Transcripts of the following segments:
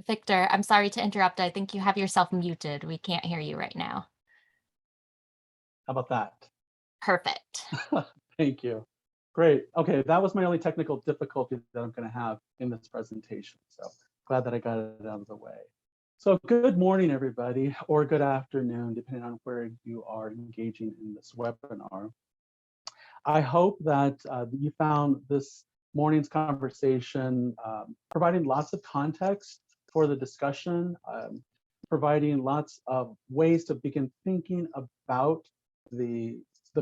Victor, I'm sorry to interrupt. I think you have yourself muted. We can't hear you right now. How about that? Perfect. Thank you. Great. Okay, that was my only technical difficulty that I'm going to have in this presentation. So glad that I got it out of the way. So good morning, everybody, or good afternoon, depending on where you are engaging in this webinar. I hope that you found this morning's conversation providing lots of context for the discussion, providing lots of ways to begin thinking about the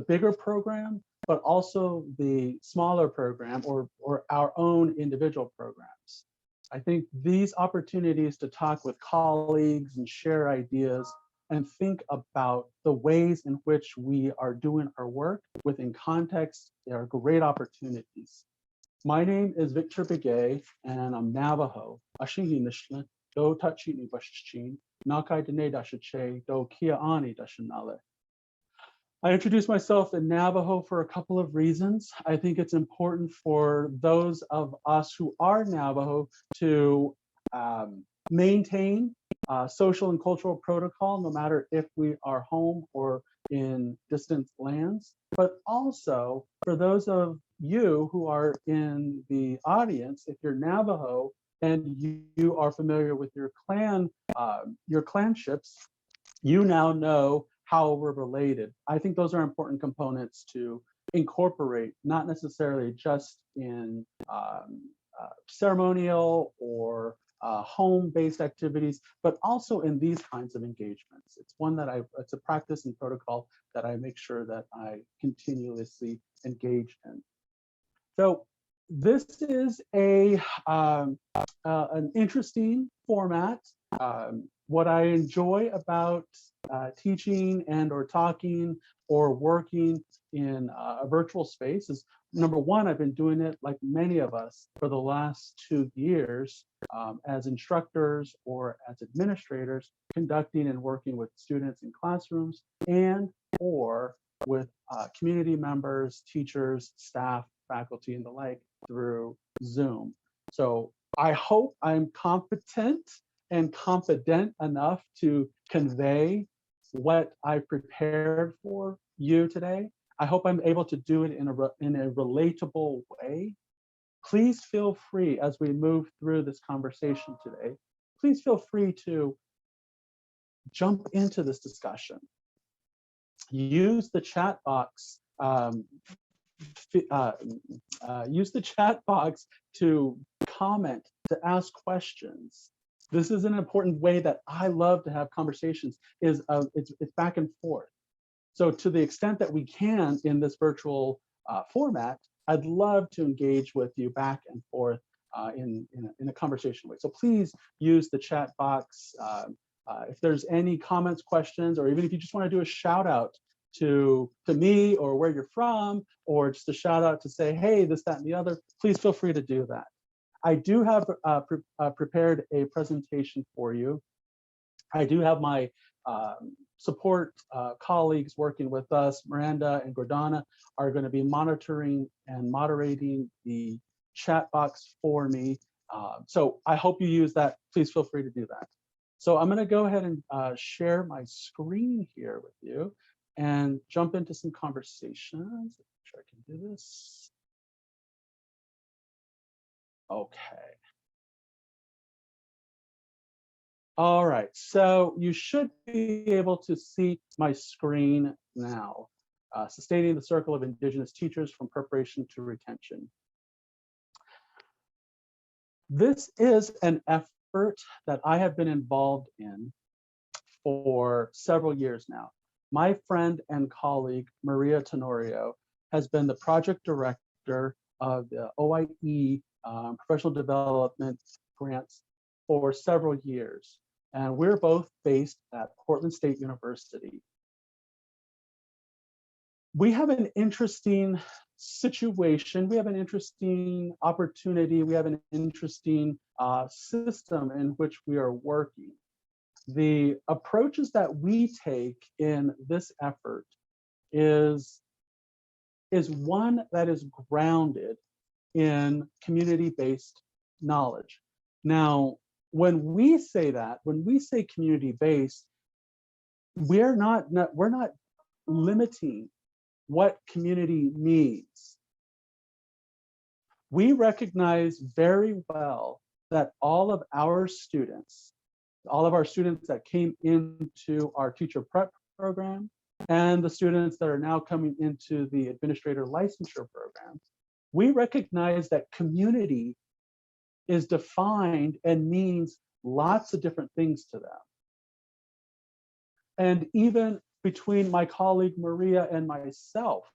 bigger program, but also the smaller program or our own individual programs. I think these opportunities to talk with colleagues and share ideas and think about the ways in which we are doing our work within context, they are great opportunities. My name is Victor Begay, and I'm Navajo. Do Tachini Bashchin, Nakai Dene Dashache, Do Kia Ani Dashanale. I introduced myself in Navajo for a couple of reasons. I think it's important for those of us who are Navajo to maintain social and cultural protocol, no matter if we are home or in distant lands, but also for those of you who are in the audience, if you're Navajo and you are familiar with your clanships, you now know how we're related. I think those are important components to incorporate, not necessarily just in ceremonial or home-based activities, but also in these kinds of engagements. It's one that it's a practice and protocol that I make sure that I continuously engage in. So this is an interesting format. What I enjoy about teaching and or talking or working in a virtual space is, number one, I've been doing it like many of us for the last 2 years as instructors or as administrators, conducting and working with students in classrooms and or with community members, teachers, staff, faculty, and the like through Zoom. So I hope I'm competent and confident enough to convey what I prepared for you today. I hope I'm able to do it in a relatable way. Please feel free, as we move through this conversation today, please feel free to jump into this discussion. Use the chat box. Use the chat box to comment, to ask questions. This is an important way that I love to have conversations, is it's back and forth. So to the extent that we can in this virtual format, I'd love to engage with you back and forth in a conversation way. So please use the chat box. If there's any comments, questions, or even if you just want to do a shout out to me or where you're from, or just a shout out to say, hey, this, that, and the other, please feel free to do that. I do have prepared a presentation for you. I do have my support colleagues working with us. Miranda and Gordana are going to be monitoring and moderating the chat box for me. So I hope you use that. Please feel free to do that. So I'm going to go ahead and share my screen here with you and jump into some conversations. Make sure I can do this. Okay. All right, so you should be able to see my screen now. Sustaining the circle of Indigenous teachers from preparation to retention. This is an effort that I have been involved in for several years now. My friend and colleague, Maria Tenorio, has been the project director of the OIE professional development grants for several years. And we're both based at Portland State University. We have an interesting situation. We have an interesting opportunity. We have an interesting system in which we are working. The approaches that we take in this effort is one that is grounded in community-based knowledge. Now, when we say that, when we say community-based, we're not limiting what community means. We recognize very well that all of our students that came into our teacher prep program and the students that are now coming into the administrator licensure program, we recognize that community is defined and means lots of different things to them. And even between my colleague Maria and myself,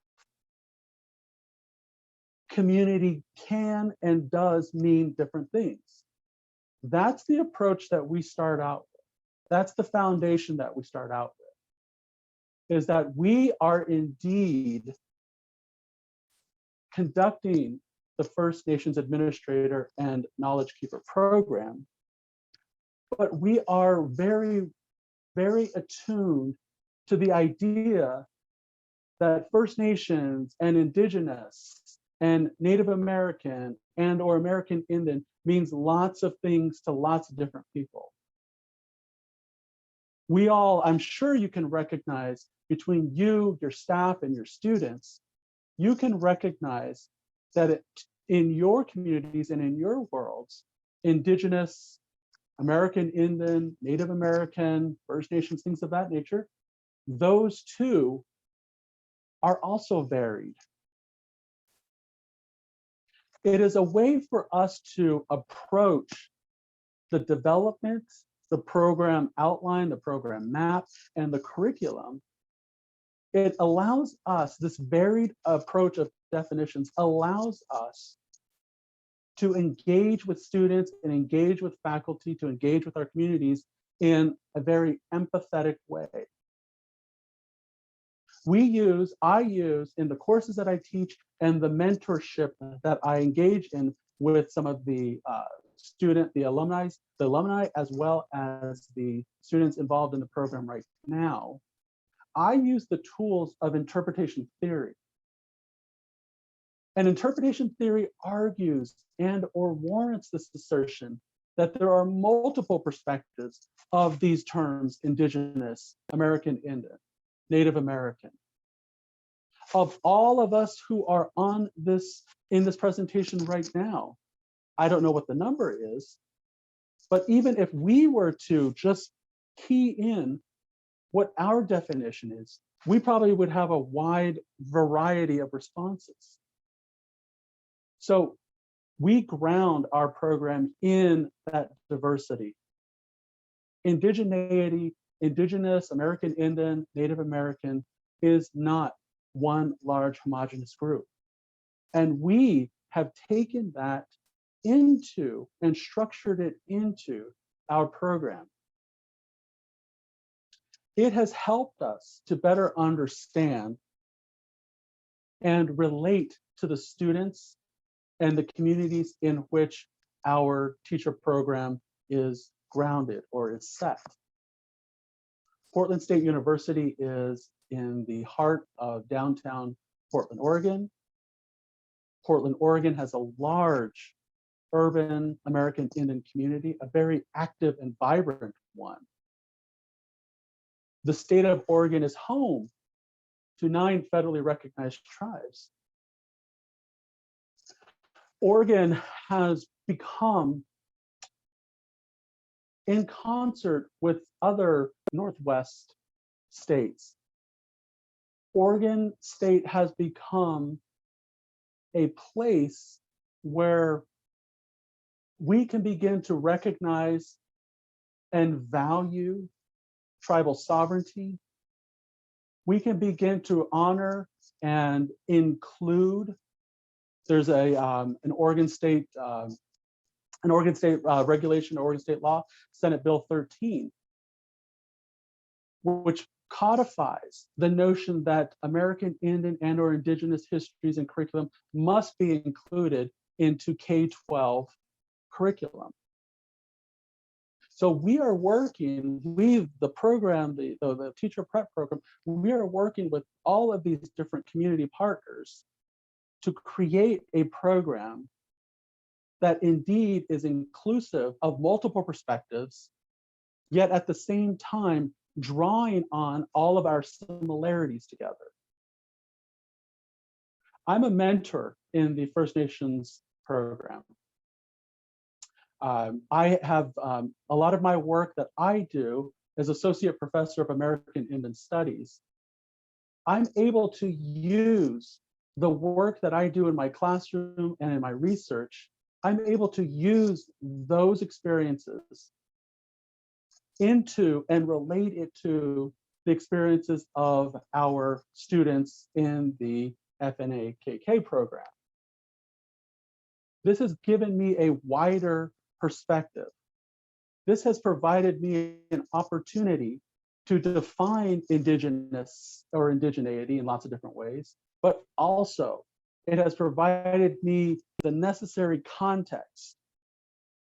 community can and does mean different things. That's the approach that we start out with. That's the foundation that we start out with, is that we are indeed conducting the First Nations Administrator and Knowledge Keeper program, but we are very, very attuned to the idea that First Nations and Indigenous and Native American and or American Indian means lots of things to lots of different people. We all, I'm sure you can recognize between you, your staff, and your students, you can recognize that in your communities and in your worlds, Indigenous, American Indian, Native American, First Nations, things of that nature, those two are also varied. It is a way for us to approach the development, the program outline, the program map, and the curriculum. It allows us, this varied approach of definitions allows us to engage with students and engage with faculty, to engage with our communities in a very empathetic way. I use in the courses that I teach and the mentorship that I engage in with some of the alumni, as well as the students involved in the program right now. I use the tools of interpretation theory. And interpretation theory argues and or warrants this assertion that there are multiple perspectives of these terms: Indigenous, American Indian, Native American. Of all of us who are on this, in this presentation right now, I don't know what the number is, but even if we were to just key in what our definition is, we probably would have a wide variety of responses. So we ground our program in that diversity. Indigeneity, Indigenous, American Indian, Native American is not one large homogeneous group. And we have taken that into and structured it into our program. It has helped us to better understand and relate to the students and the communities in which our teacher program is grounded or is set. Portland State University is in the heart of downtown Portland, Oregon. Portland, Oregon has a large urban American Indian community, a very active and vibrant one. The state of Oregon is home to 9 federally recognized tribes. Oregon has become, in concert with other Northwest states, Oregon State has become a place where we can begin to recognize and value tribal sovereignty. We can begin to honor and include. There's an Oregon State regulation, Oregon State law, Senate Bill 13, which codifies the notion that American Indian and or Indigenous histories and curriculum must be included into K-12 curriculum. So we are working with the program, the teacher prep program, we are working with all of these different community partners to create a program that indeed is inclusive of multiple perspectives, yet at the same time drawing on all of our similarities together. I'm a mentor in the First Nations program. I have a lot of my work that I do as Associate Professor of American Indian Studies. I'm able to use the work that I do in my classroom and in my research. I'm able to use those experiences into and relate it to the experiences of our students in the FNA-KK program. This has given me a wider perspective. This has provided me an opportunity to define Indigenous or indigeneity in lots of different ways, but also it has provided me the necessary context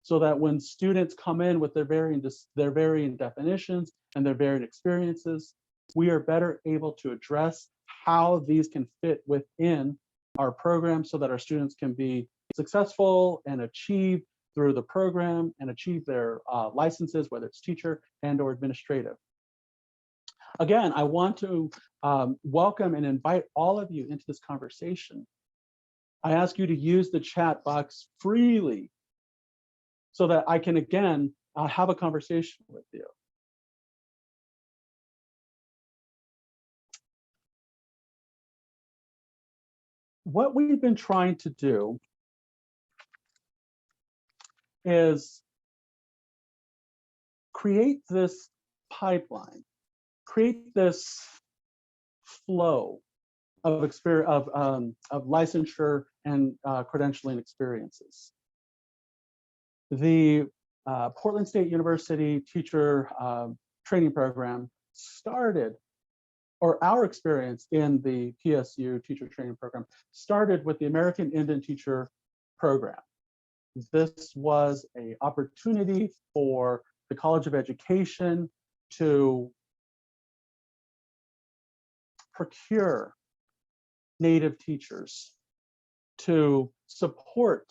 so that when students come in with their varying definitions and their varying experiences, we are better able to address how these can fit within our program so that our students can be successful and achieve through the program and achieve their licenses, whether it's teacher and or administrative. Again, I want to welcome and invite all of you into this conversation. I ask you to use the chat box freely so that I can, again, have a conversation with you. What we've been trying to do is create this pipeline, create this flow of licensure and credentialing experiences. The Portland State University teacher training program started, or our experience in the PSU teacher training program started with the American Indian Teacher Program. This was an opportunity for the College of Education to procure Native teachers, to support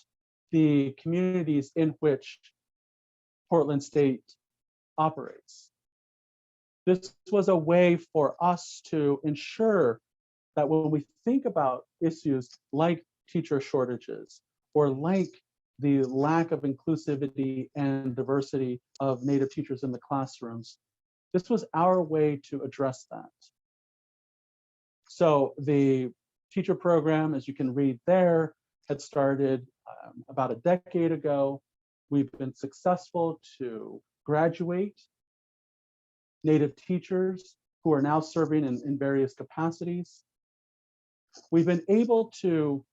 the communities in which Portland State operates. This was a way for us to ensure that when we think about issues like teacher shortages or like the lack of inclusivity and diversity of Native teachers in the classrooms, this was our way to address that. So the teacher program, as you can read there, had started about a decade ago. We've been successful to graduate Native teachers who are now serving in various capacities. We've been able to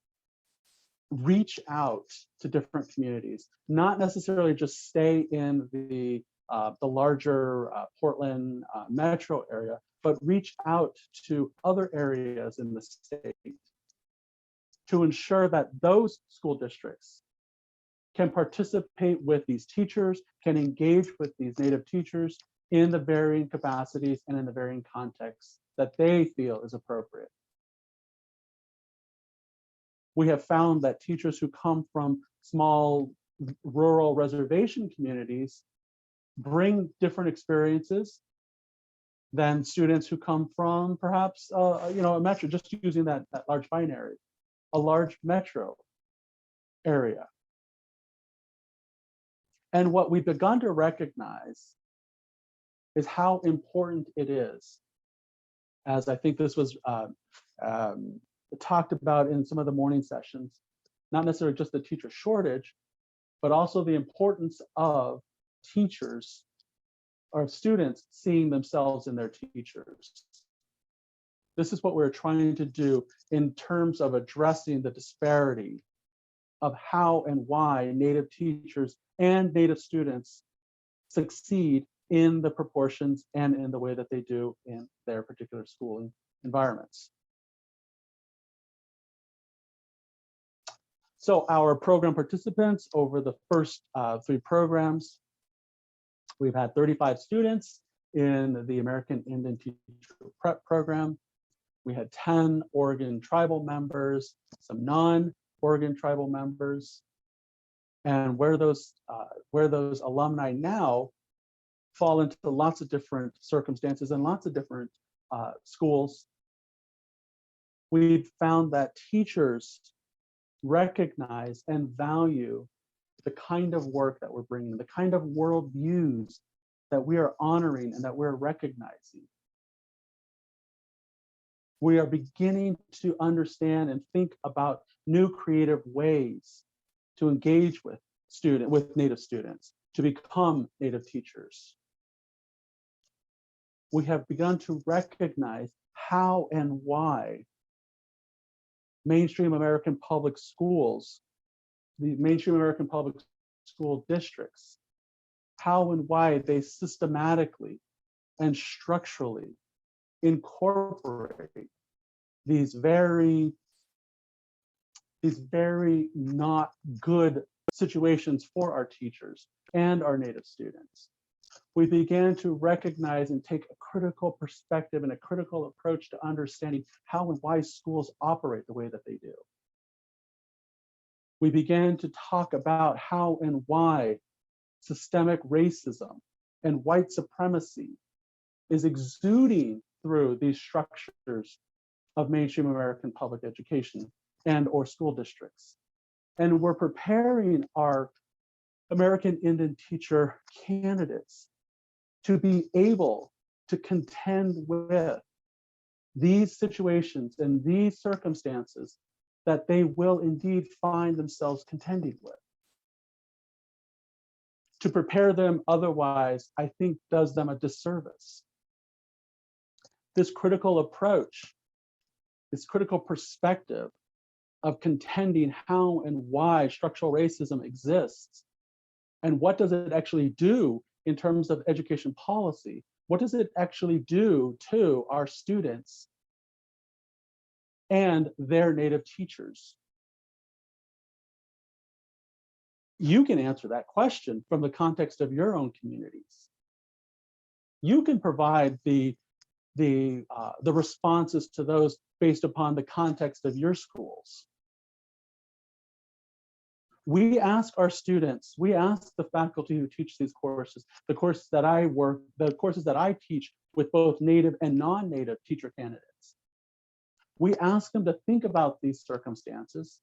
reach out to different communities, not necessarily just stay in the larger Portland metro area, but reach out to other areas in the state to ensure that those school districts can participate with these teachers, can engage with these Native teachers in the varying capacities and in the varying contexts that they feel is appropriate. We have found that teachers who come from small rural reservation communities bring different experiences than students who come from perhaps a metro, just using that large binary, a large metro area. And what we've begun to recognize is how important it is, as I think this was talked about in some of the morning sessions, not necessarily just the teacher shortage, but also the importance of teachers or students seeing themselves in their teachers. This is what we're trying to do in terms of addressing the disparity of how and why Native teachers and Native students succeed in the proportions and in the way that they do in their particular school environments. So our program participants over the first 3 programs, we've had 35 students in the American Indian Teacher Prep program. We had 10 Oregon tribal members, some non-Oregon tribal members. and where those alumni now fall into lots of different circumstances and lots of different schools. We've found that teachers recognize and value the kind of work that we're bringing, the kind of worldviews that we are honoring and that we're recognizing. We are beginning to understand and think about new creative ways to engage with Native students, to become Native teachers. We have begun to recognize how and why mainstream American public schools, the mainstream American public school districts, how and why they systematically and structurally incorporate these very not good situations for our teachers and our Native students. We began to recognize and take a critical perspective and a critical approach to understanding how and why schools operate the way that they do. We began to talk about how and why systemic racism and white supremacy is exuding through these structures of mainstream American public education and or school districts. And we're preparing our American Indian teacher candidates to be able to contend with these situations and these circumstances that they will indeed find themselves contending with. To prepare them otherwise, I think, does them a disservice. This critical approach, this critical perspective of contending how and why structural racism exists, and what does it actually do in terms of education policy? What does it actually do to our students and their Native teachers? You can answer that question from the context of your own communities. You can provide the responses to those based upon the context of your schools. We ask our students, we ask the faculty who teach these courses, the courses that I teach with both Native and non-Native teacher candidates. We ask them to think about these circumstances,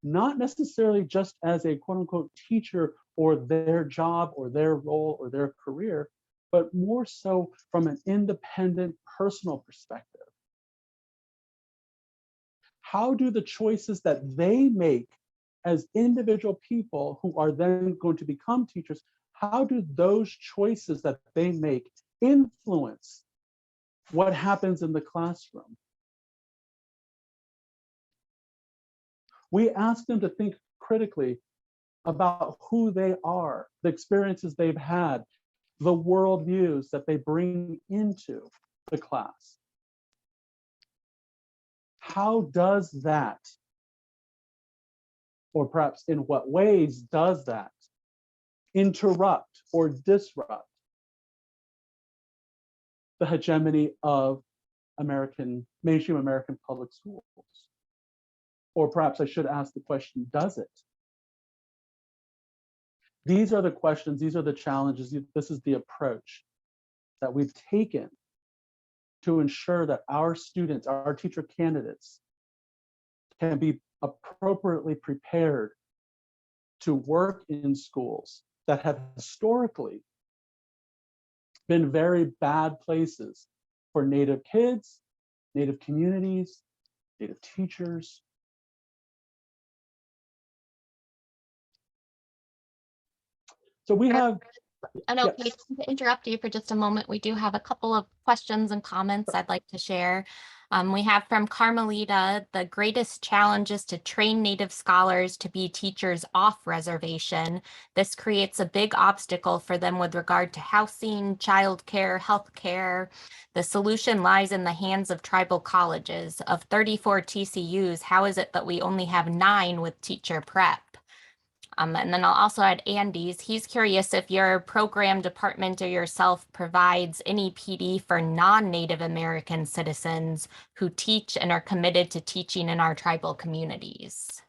not necessarily just as a quote unquote teacher or their job or their role or their career, but more so from an independent personal perspective. How do the choices that they make as individual people who are then going to become teachers, how do those choices that they make influence what happens in the classroom? We ask them to think critically about who they are, the experiences they've had, the worldviews that they bring into the class. How does that, or perhaps in what ways does that interrupt or disrupt the hegemony of mainstream American public schools? Or perhaps I should ask the question, does it? These are the questions, these are the challenges, this is the approach that we've taken to ensure that our students, our teacher candidates, can be appropriately prepared to work in schools that have historically been very bad places for Native kids, Native communities, Native teachers. So we have, And okay, yes. to interrupt you for just a moment, we do have a couple of questions and comments I'd like to share. We have from Carmelita, the greatest challenge is to train Native scholars to be teachers off reservation. This creates a big obstacle for them with regard to housing, childcare, healthcare. The solution lies in the hands of tribal colleges. Of 34 TCUs, how is it that we only have 9 with teacher prep? And then I'll also add Andy's. He's curious if your program department or yourself provides any PD for non-Native American citizens who teach and are committed to teaching in our tribal communities.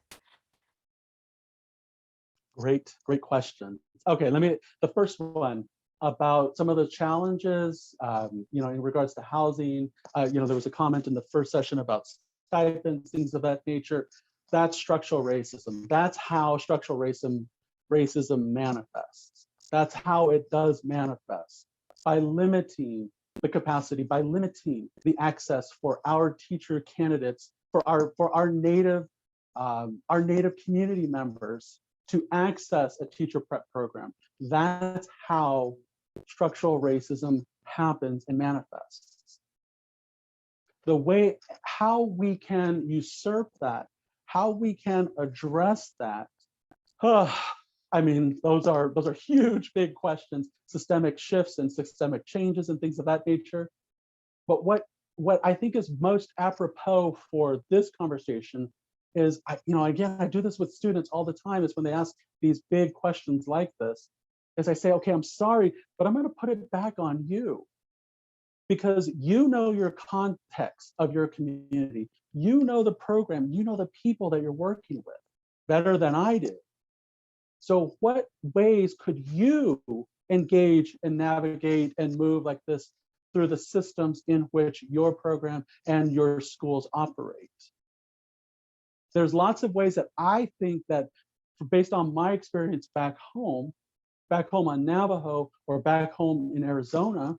Great question. Okay, the first one about some of the challenges, in regards to housing. There was a comment in the first session about stipends, things of that nature. That's structural racism. That's how structural racism manifests. That's how it does manifest, by limiting the capacity, by limiting the access for our teacher candidates, for our native community members to access a teacher prep program. That's how structural racism happens and manifests. The way how we can usurp that, how we can address that, I mean, those are huge, big questions, systemic shifts and systemic changes and things of that nature. But what I think is most apropos for this conversation is, again, I do this with students all the time, is when they ask these big questions like this, is I say, okay, I'm sorry, but I'm going to put it back on you, because you know your context of your community, you know the program, you know the people that you're working with better than I do. So what ways could you engage and navigate and move like this through the systems in which your program and your schools operate? There's lots of ways that I think that, based on my experience back home on Navajo or back home in Arizona,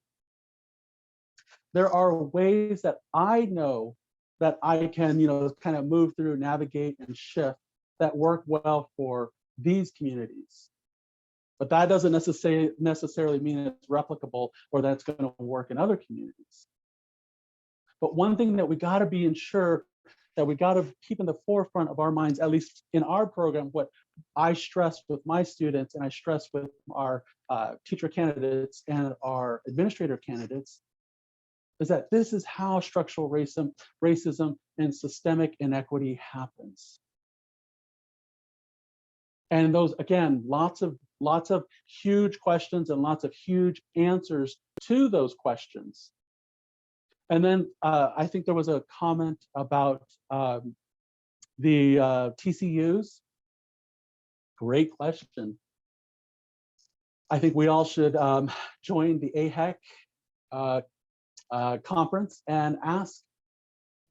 there are ways that I know that I can, kind of move through, navigate, and shift that work well for these communities. But that doesn't necessarily mean it's replicable or that it's going to work in other communities. But one thing that we got to be ensure that we got to keep in the forefront of our minds, at least in our program, what I stress with my students and I stress with our teacher candidates and our administrator candidates, is that this is how structural racism and systemic inequity happens. And those, again, lots of huge questions and lots of huge answers to those questions. And then I think there was a comment about the TCUs. Great question. I think we all should join the AHEC conference and ask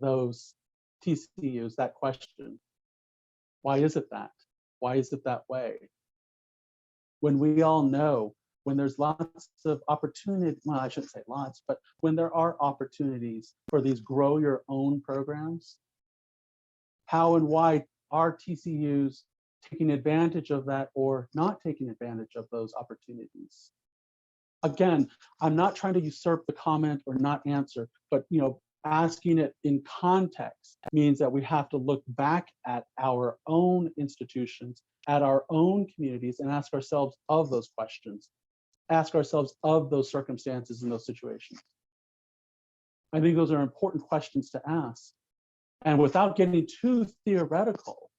those TCUs that question. Why is it that? Why is it that way? When we all know, when there's lots of opportunity, well, I shouldn't say lots, but when there are opportunities for these grow your own programs, how and why are TCUs taking advantage of that or not taking advantage of those opportunities? Again, I'm not trying to usurp the comment or not answer, but asking it in context means that we have to look back at our own institutions, at our own communities, and ask ourselves of those questions, ask ourselves of those circumstances and those situations. I think those are important questions to ask. And without getting too theoretical,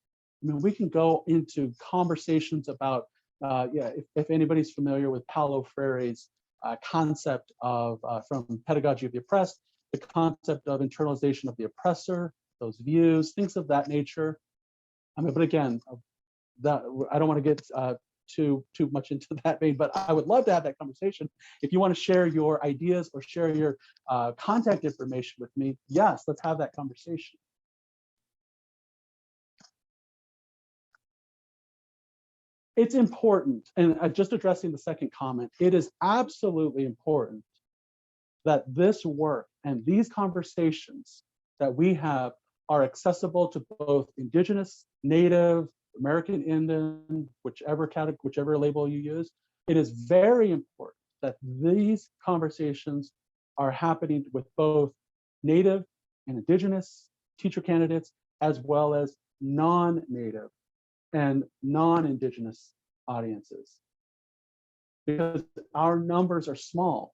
I mean, we can go into conversations about, if anybody's familiar with Paulo Freire's concept of, from Pedagogy of the Oppressed, the concept of internalization of the oppressor, those views, things of that nature. I mean, but again, that I don't want to get too much into that vein, but I would love to have that conversation. If you want to share your ideas or share your contact information with me, yes, let's have that conversation. It's important, and just addressing the second comment, it is absolutely important that this work and these conversations that we have are accessible to both Indigenous, Native, American Indian, whichever label you use. It is very important that these conversations are happening with both Native and Indigenous teacher candidates, as well as non-Native and non-Indigenous audiences, because our numbers are small.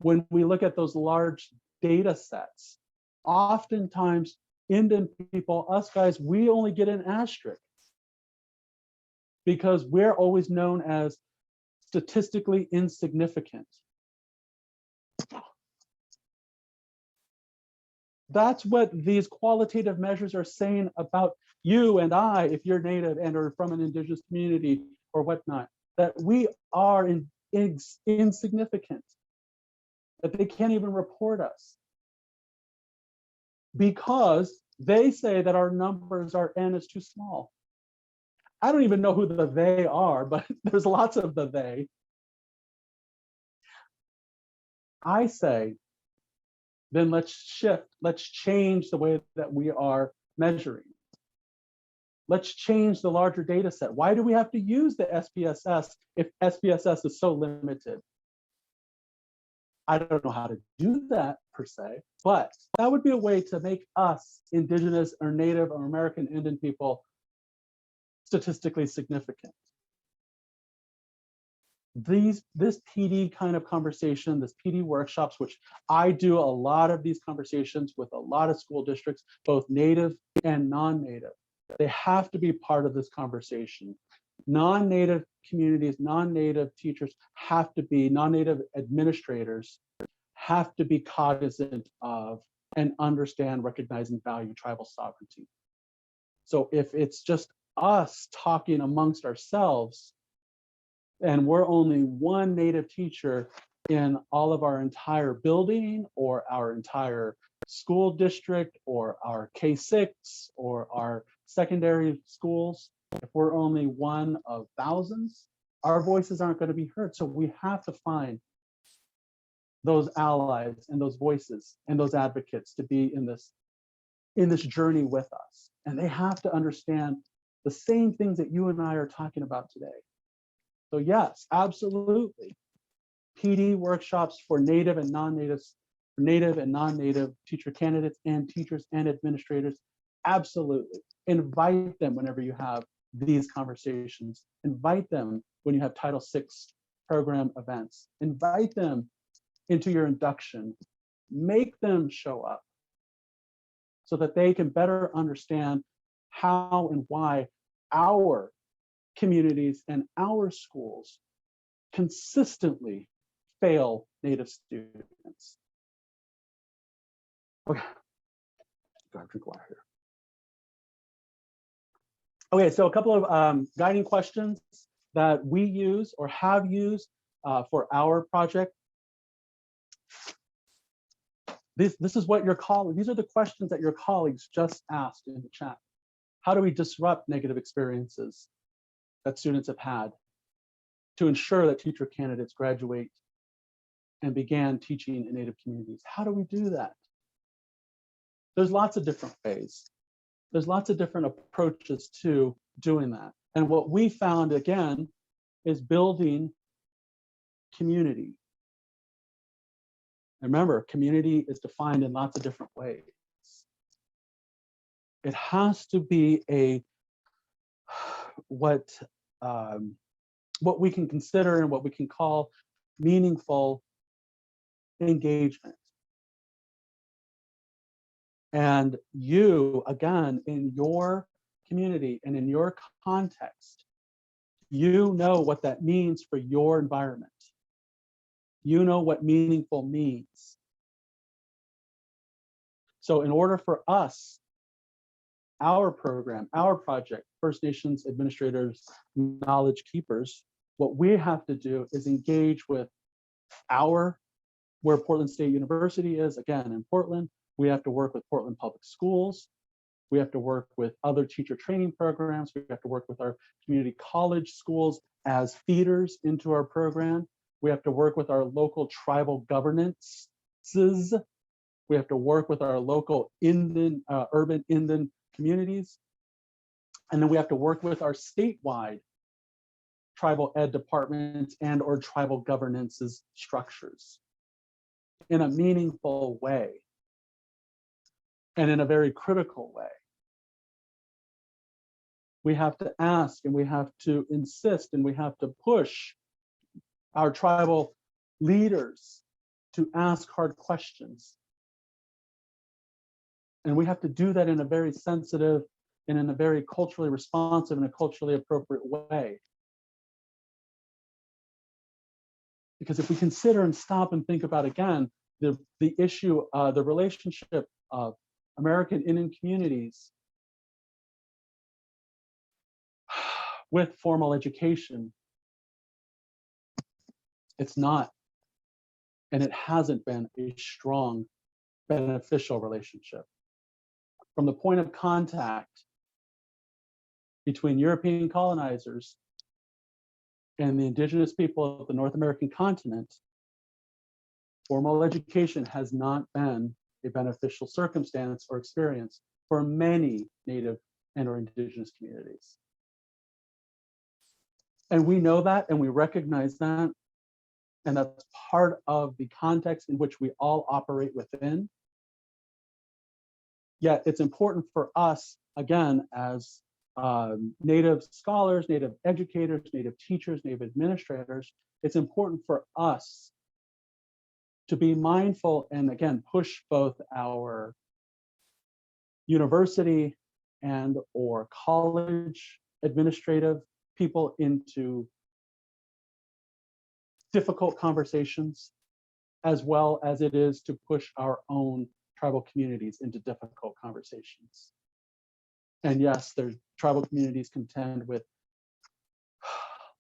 When we look at those large data sets, oftentimes Indian people, us guys, we only get an asterisk because we're always known as statistically insignificant. That's what these qualitative measures are saying about you and I, if you're Native and or from an Indigenous community or whatnot, that we are insignificant, that they can't even report us because they say that our numbers, our N is too small. I don't even know who the they are, but there's lots of the they. I say, then let's shift, let's change the way that we are measuring. Let's change the larger data set. Why do we have to use the SPSS if SPSS is so limited? I don't know how to do that per se, but that would be a way to make us Indigenous or Native or American Indian people statistically significant. This PD kind of conversation, this PD workshops, which I do a lot of these conversations with a lot of school districts, both Native and non-Native. They have to be part of this conversation. Non-Native communities, non-Native teachers have to be, non-Native administrators have to be cognizant of and understand, recognize, and value tribal sovereignty. So if it's just us talking amongst ourselves, and we're only one Native teacher in all of our entire building or our entire school district or our K-6 or our secondary schools, if we're only one of thousands, our voices aren't going to be heard. So we have to find those allies and those voices and those advocates to be in this journey with us. And they have to understand the same things that you and I are talking about today. So yes, absolutely. PD workshops for Native and non-Native, Native and non-Native teacher candidates and teachers and administrators, absolutely. Invite them whenever you have these conversations. Invite them when you have Title VI program events. Invite them into your induction. Make them show up so that they can better understand how and why our communities and our schools consistently fail Native students. Okay, gotta drink water here. Okay, so a couple of guiding questions that we use or have used for our project. This is what your colleagues, these are the questions that your colleagues just asked in the chat. How do we disrupt negative experiences that students have had to ensure that teacher candidates graduate and began teaching in Native communities? How do we do that? There's lots of different ways. There's lots of different approaches to doing that. And what we found, again, is building community. And remember, community is defined in lots of different ways. It has to be a what we can consider and what we can call meaningful engagement. And you, again, in your community and in your context, you know what that means for your environment. You know what meaningful means. So in order for us, our program, our project, First Nations Administrators, Knowledge Keepers, what we have to do is engage with where Portland State University is, again, in Portland. We have to work with Portland Public Schools. We have to work with other teacher training programs. We have to work with our community college schools as feeders into our program. We have to work with our local tribal governances. We have to work with our local Indian, urban Indian communities. And then we have to work with our statewide tribal ed departments and or tribal governances structures in a meaningful way and in a very critical way. We have to ask and we have to insist and we have to push our tribal leaders to ask hard questions. And we have to do that in a very sensitive and in a very culturally responsive and a culturally appropriate way. Because if we consider and stop and think about, again, the issue, the relationship of American Indian communities with formal education, it's not, and it hasn't been a strong, beneficial relationship. From the point of contact between European colonizers and the indigenous people of the North American continent, formal education has not been a beneficial circumstance or experience for many Native and or indigenous communities. And we know that and we recognize that. And that's part of the context in which we all operate within. Yet it's important for us, again, as Native scholars, Native educators, Native teachers, Native administrators, it's important for us to be mindful and, again, push both our university and or college administrative people into difficult conversations, as well as it is to push our own tribal communities into difficult conversations. And yes, there's tribal communities contend with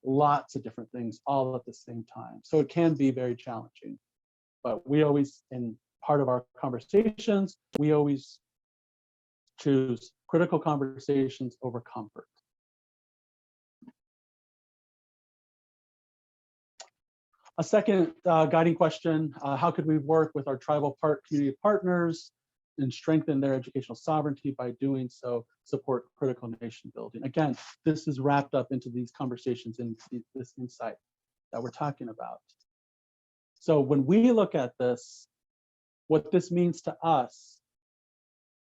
lots of different things all at the same time. So it can be very challenging. But we always, in part of our conversations, we always choose critical conversations over comfort. A second guiding question, how could we work with our tribal community partners and strengthen their educational sovereignty by doing so, support critical nation building? Again, this is wrapped up into these conversations and this insight that we're talking about. So when we look at this, what this means to us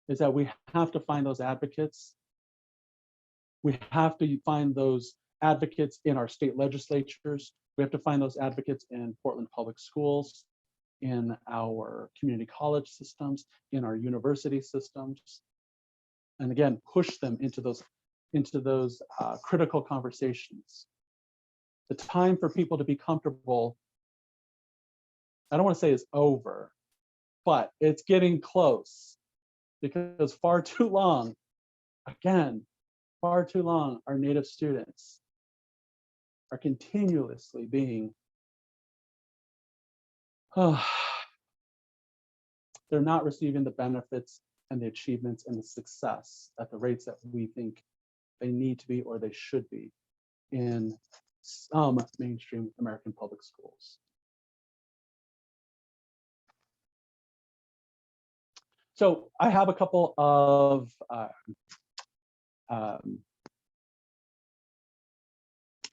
is that we have to find those advocates. We have to find those advocates in our state legislatures. We have to find those advocates in Portland public schools, in our community college systems, in our university systems, and again, push them into those critical conversations. The time for people to be comfortable, I don't want to say is over, but it's getting close, because far too long, again, far too long, our Native students are continuously being, they're not receiving the benefits and the achievements and the success at the rates that we think they need to be or they should be in some mainstream American public schools. So I have a couple of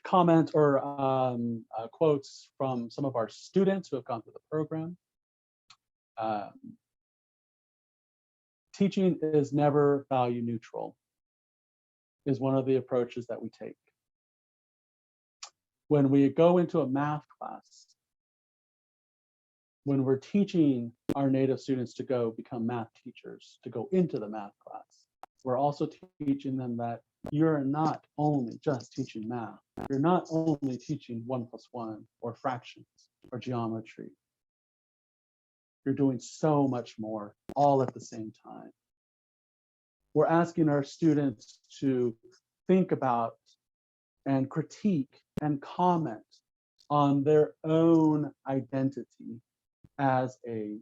comments or quotes from some of our students who have gone through the program. Teaching is never value neutral, is one of the approaches that we take. When we go into a math class, when we're teaching our Native students to go become math teachers, to go into the math class, we're also teaching them that you're not only just teaching math. You're not only teaching 1 + 1 or fractions or geometry. You're doing so much more all at the same time. We're asking our students to think about and critique and comment on their own identity as a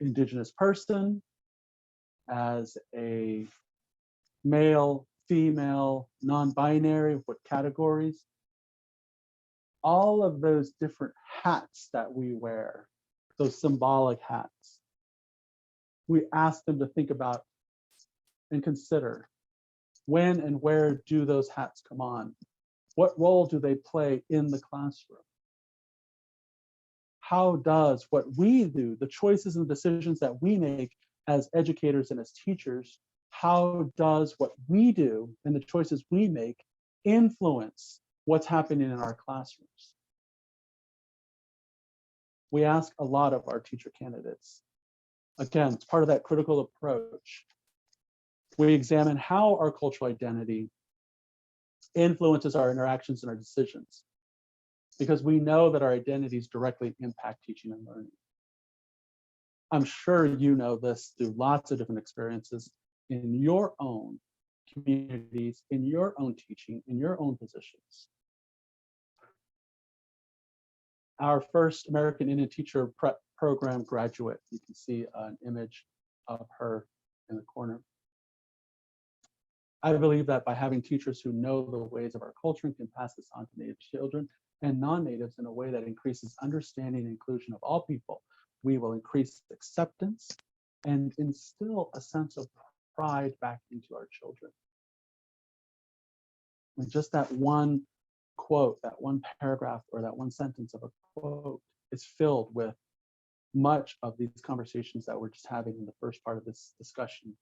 Indigenous person, as a male, female, non-binary, what categories. All of those different hats that we wear, those symbolic hats, we ask them to think about and consider, when and where do those hats come on? What role do they play in the classroom? How does what we do, the choices and decisions that we make as educators and as teachers, how does what we do and the choices we make influence what's happening in our classrooms? We ask a lot of our teacher candidates. Again, it's part of that critical approach. We examine how our cultural identity influences our interactions and our decisions, because we know that our identities directly impact teaching and learning. I'm sure you know this through lots of different experiences in your own communities, in your own teaching, in your own positions. Our first American Indian Teacher Prep Program graduate, you can see an image of her in the corner. I believe that by having teachers who know the ways of our culture and can pass this on to Native children and non-Natives in a way that increases understanding and inclusion of all people, we will increase acceptance and instill a sense of pride back into our children. And just that one quote, that one paragraph, or that one sentence of a quote is filled with much of these conversations that we're just having in the first part of this discussion.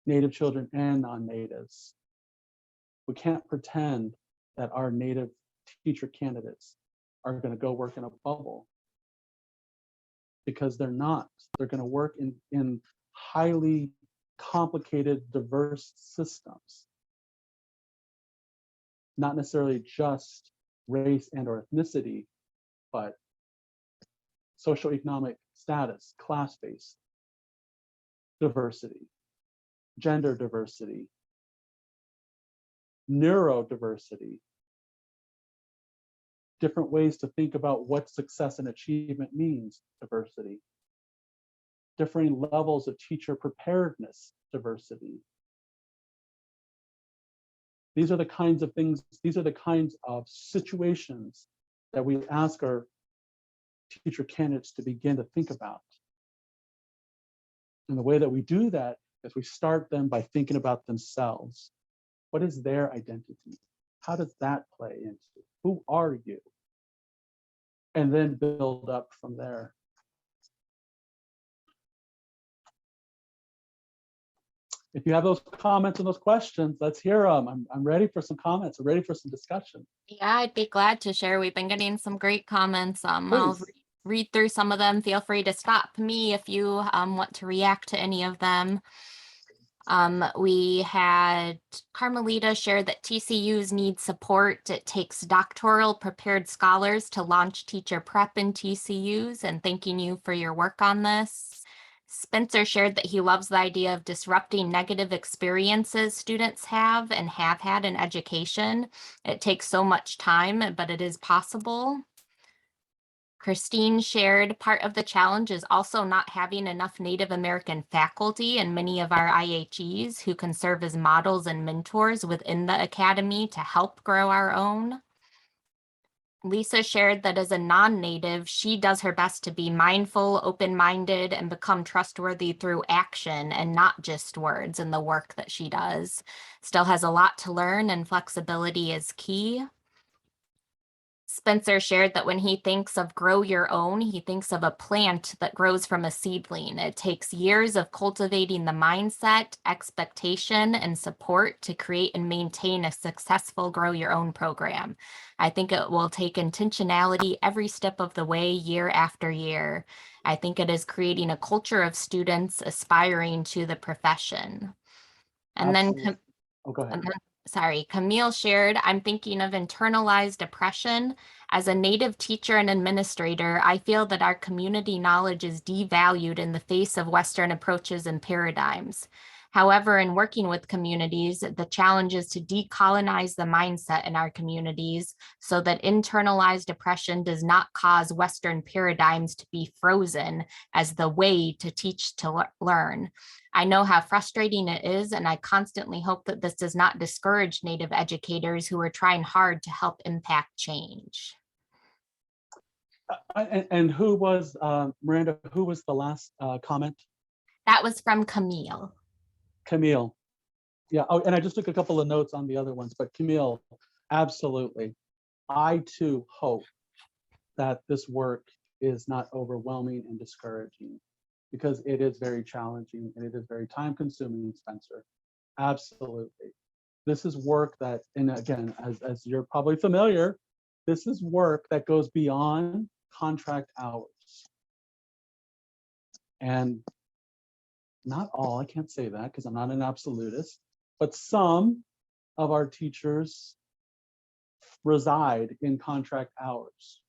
Native children and non-Natives. We can't pretend that our Native teacher candidates are going to go work in a bubble, because they're not. They're going to work in highly complicated, diverse systems. Not necessarily just race and or ethnicity, but socioeconomic status, class-based diversity, gender diversity, neurodiversity, different ways to think about what success and achievement means, diversity, differing levels of teacher preparedness, diversity. These are the kinds of things, these are the kinds of situations that we ask our teacher candidates to begin to think about. And the way that we do that is we start them by thinking about themselves. What is their identity? How does that play into who are you? And then build up from there. If you have those comments and those questions, let's hear them. I'm ready for some comments. I'm ready for some discussion. Yeah, I'd be glad to share. We've been getting some great comments. I'll read through some of them. Feel free to stop me if you want to react to any of them. We had Carmelita share that TCUs need support. It takes doctoral prepared scholars to launch teacher prep in TCUs, and thanking you for your work on this. Spencer shared that he loves the idea of disrupting negative experiences students have and have had in education. It takes so much time, but it is possible. Christine shared part of the challenge is also not having enough Native American faculty in many of our IHEs who can serve as models and mentors within the academy to help grow our own. Lisa shared that as a non-Native, she does her best to be mindful, open-minded, and become trustworthy through action and not just words in the work that she does. Still has a lot to learn, and flexibility is key. Spencer shared that when he thinks of grow your own, he thinks of a plant that grows from a seedling. It takes years of cultivating the mindset, expectation, and support to create and maintain a successful grow your own program. I think it will take intentionality every step of the way, year after year. I think it is creating a culture of students aspiring to the profession. And Absolutely. then, go ahead. Camille shared, I'm thinking of internalized oppression. As a Native teacher and administrator, I feel that our community knowledge is devalued in the face of Western approaches and paradigms. However, in working with communities, the challenge is to decolonize the mindset in our communities so that internalized oppression does not cause Western paradigms to be frozen as the way to teach to learn. I know how frustrating it is, and I constantly hope that this does not discourage Native educators who are trying hard to help impact change. And who was, Miranda, who was the last comment? That was from Camille. Camille. Yeah, oh, and I just took a couple of notes on the other ones, but Camille, absolutely. I too hope that this work is not overwhelming and discouraging, because it is very challenging and it is very time consuming, Spencer. Absolutely. This is work that, and again, as you're probably familiar, this is work that goes beyond contract hours. And not all, I can't say that because I'm not an absolutist, but some of our teachers reside in contract hours.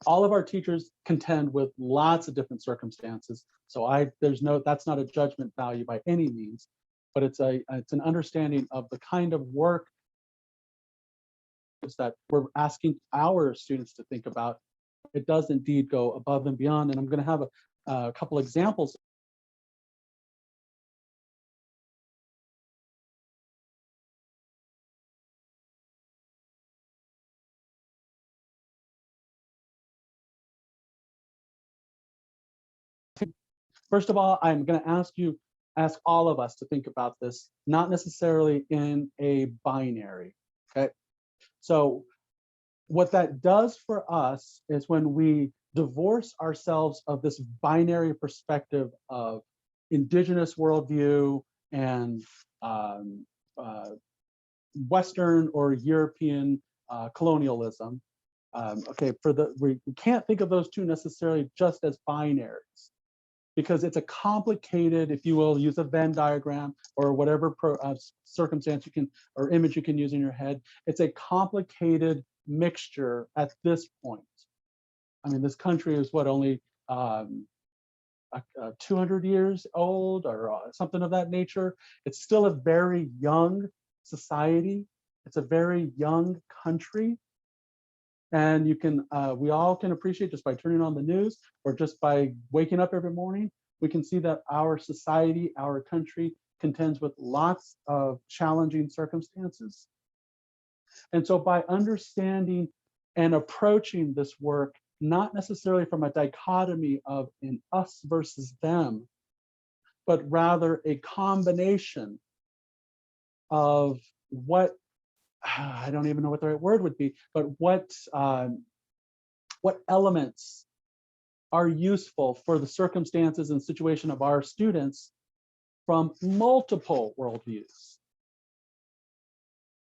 All of our teachers contend with lots of different circumstances. So that's not a judgment value by any means, but it's an understanding of the kind of work that we're asking our students to think about. It does indeed go above and beyond. And I'm going to have a couple examples. First of all, I'm going to ask all of us to think about this, not necessarily in a binary, okay? So what that does for us is when we divorce ourselves of this binary perspective of Indigenous worldview and Western or European colonialism, okay, we can't think of those two necessarily just as binaries, because it's a complicated, if you will, use a Venn diagram or whatever circumstance you can, or image you can use in your head. It's a complicated mixture at this point. I mean, this country is what, only 200 years old or something of that nature. It's still a very young society. It's a very young country. And you can, we all can appreciate, just by turning on the news or just by waking up every morning, we can see that our society, our country contends with lots of challenging circumstances. And so by understanding and approaching this work, not necessarily from a dichotomy of an us versus them, but rather a combination of what, I don't even know what the right word would be, but what elements are useful for the circumstances and situation of our students from multiple worldviews.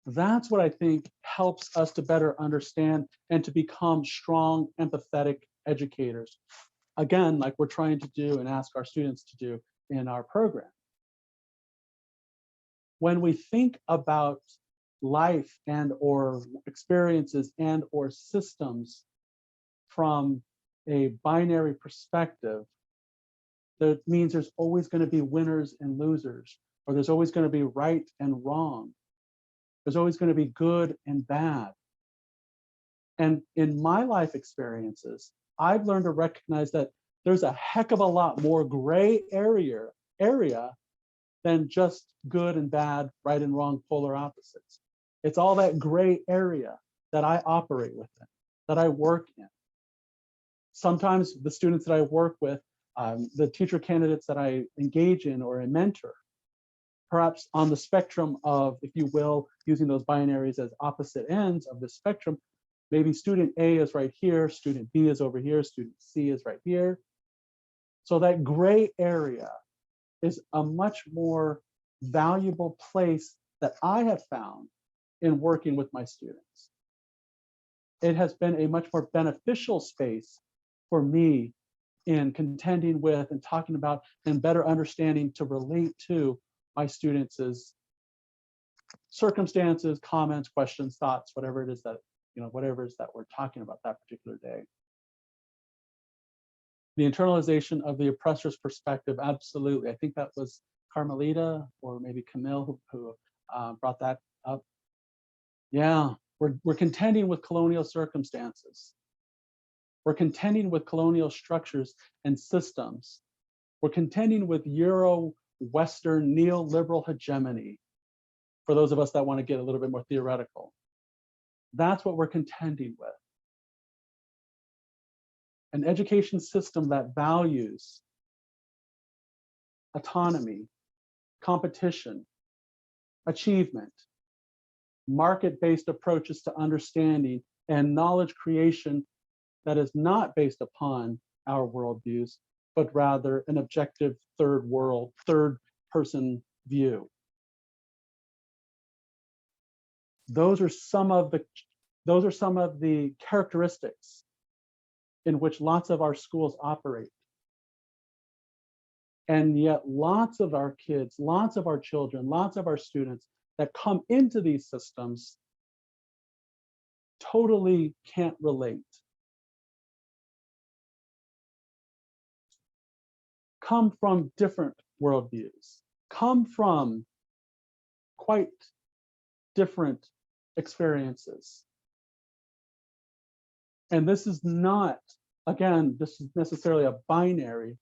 That's what I think helps us to better understand and to become strong, empathetic educators. Again, like we're trying to do and ask our students to do in our program. When we think about life and or experiences and or systems from a binary perspective, that means there's always going to be winners and losers, or there's always going to be right and wrong. There's always going to be good and bad. And in my life experiences, I've learned to recognize that there's a heck of a lot more gray area than just good and bad, right and wrong, polar opposites. It's all that gray area that I operate within, that I work in. Sometimes the students that I work with, the teacher candidates that I engage in or I mentor, perhaps on the spectrum of, if you will, using those binaries as opposite ends of the spectrum, maybe student A is right here, student B is over here, student C is right here. So that gray area is a much more valuable place that I have found in working with my students. It has been a much more beneficial space for me in contending with and talking about and better understanding to relate to my students' circumstances, comments, questions, thoughts, whatever it is that, whatever it is that we're talking about that particular day. The internalization of the oppressor's perspective, absolutely. I think that was Carmelita or maybe Camille who brought that up. Yeah, we're contending with colonial circumstances. We're contending with colonial structures and systems. We're contending with Euro-Western neoliberal hegemony, for those of us that want to get a little bit more theoretical. That's what we're contending with. An education system that values autonomy, competition, achievement, market-based approaches to understanding, and knowledge creation that is not based upon our worldviews, but rather an objective third-person view. Those are some of the characteristics in which lots of our schools operate. And yet lots of our kids, lots of our children, lots of our students that come into these systems totally can't relate. come from different worldviews, come from quite different experiences. And this is not, again, this is necessarily a binary,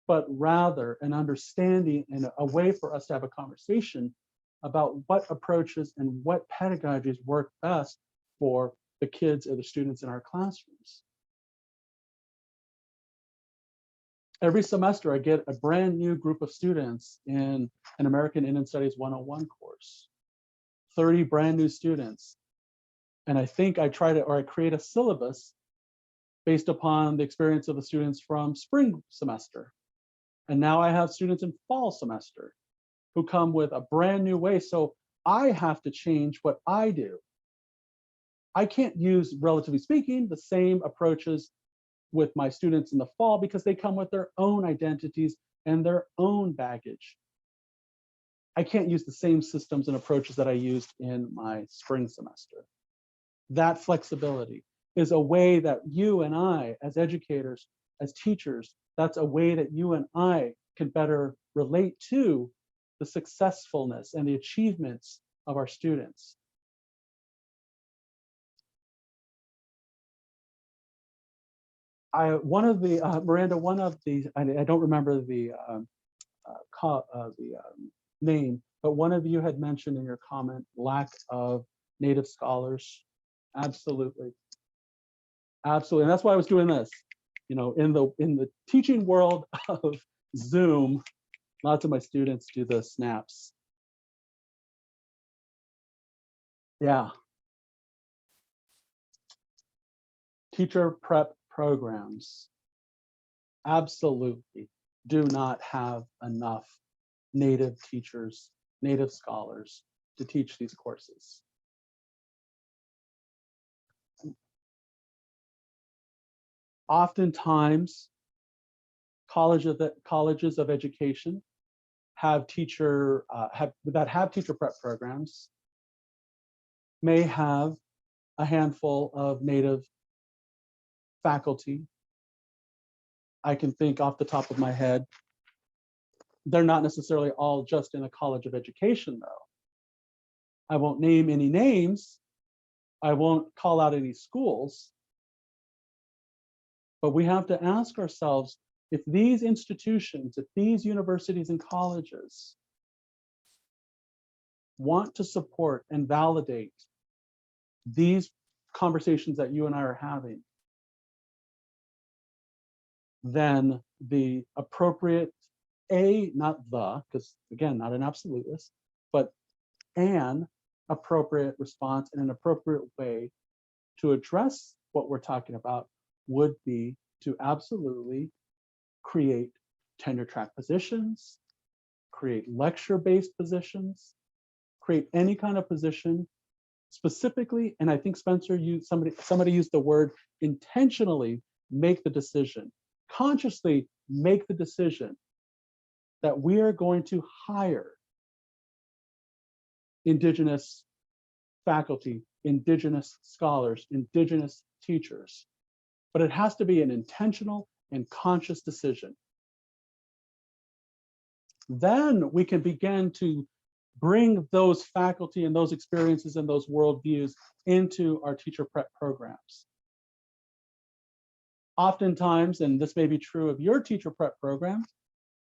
but rather an understanding and a way for us to have a conversation about what approaches and what pedagogies work best for the kids or the students in our classrooms. Every semester, I get a brand new group of students in an American Indian Studies 101 course, 30 brand new students. And I think I create a syllabus based upon the experience of the students from spring semester. And now I have students in fall semester who come with a brand new way. So I have to change what I do. I can't use, relatively speaking, the same approaches with my students in the fall because they come with their own identities and their own baggage. I can't use the same systems and approaches that I used in my spring semester. That flexibility is a way that you and I, as educators, as teachers, that's a way that you and I can better relate to the successfulness and the achievements of our students. Miranda, one of the, I don't remember the name, but one of you had mentioned in your comment lack of Native scholars. Absolutely, absolutely, and that's why I was doing this. You know, in the teaching world of Zoom, lots of my students do the snaps. Yeah. Teacher prep programs absolutely do not have enough Native teachers, Native scholars to teach these courses. Oftentimes, colleges of education have teacher prep programs may have a handful of Native faculty. I can think off the top of my head. They're not necessarily all just in a college of education, though. I won't name any names. I won't call out any schools. But we have to ask ourselves, if these institutions, if these universities and colleges want to support and validate these conversations that you and I are having, then the appropriate, not the, because again, not an absolutist, but an appropriate response and an appropriate way to address what we're talking about would be to absolutely create tenure track positions, create lecture-based positions, create any kind of position specifically, and I think Spencer used, somebody used the word intentionally make the decision, consciously make the decision that we are going to hire Indigenous faculty, Indigenous scholars, Indigenous teachers. But it has to be an intentional and conscious decision. Then we can begin to bring those faculty and those experiences and those worldviews into our teacher prep programs. Oftentimes, and this may be true of your teacher prep program,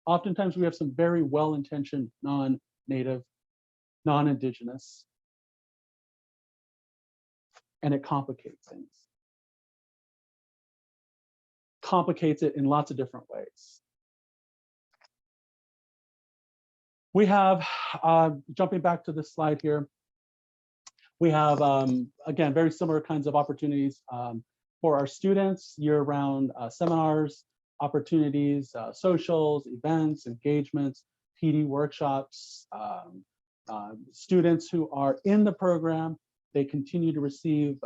oftentimes we have some very well-intentioned non-Native, non-Indigenous, and it complicates things. Complicates it in lots of different ways. We have, jumping back to this slide here, we have, again, very similar kinds of opportunities for our students, year-round seminars, opportunities, socials, events, engagements, PD workshops. Students who are in the program, they continue to receive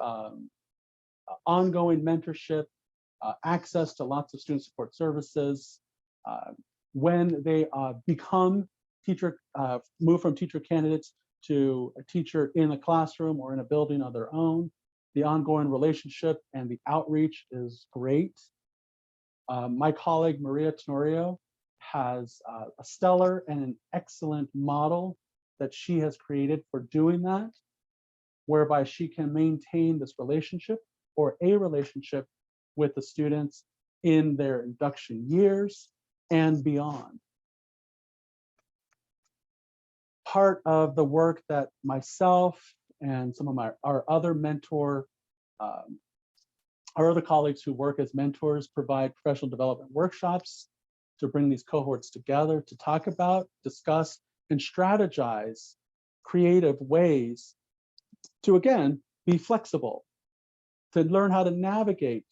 ongoing mentorship, access to lots of student support services. When they become teacher, move from teacher candidates to a teacher in a classroom or in a building of their own, the ongoing relationship and the outreach is great. My colleague, Maria Tenorio, has a stellar and an excellent model that she has created for doing that, whereby she can maintain this relationship or a relationship with the students in their induction years and beyond. Part of the work that myself and some of our other our other colleagues who work as mentors provide professional development workshops to bring these cohorts together to talk about, discuss, and strategize creative ways to, again, be flexible, to learn how to navigate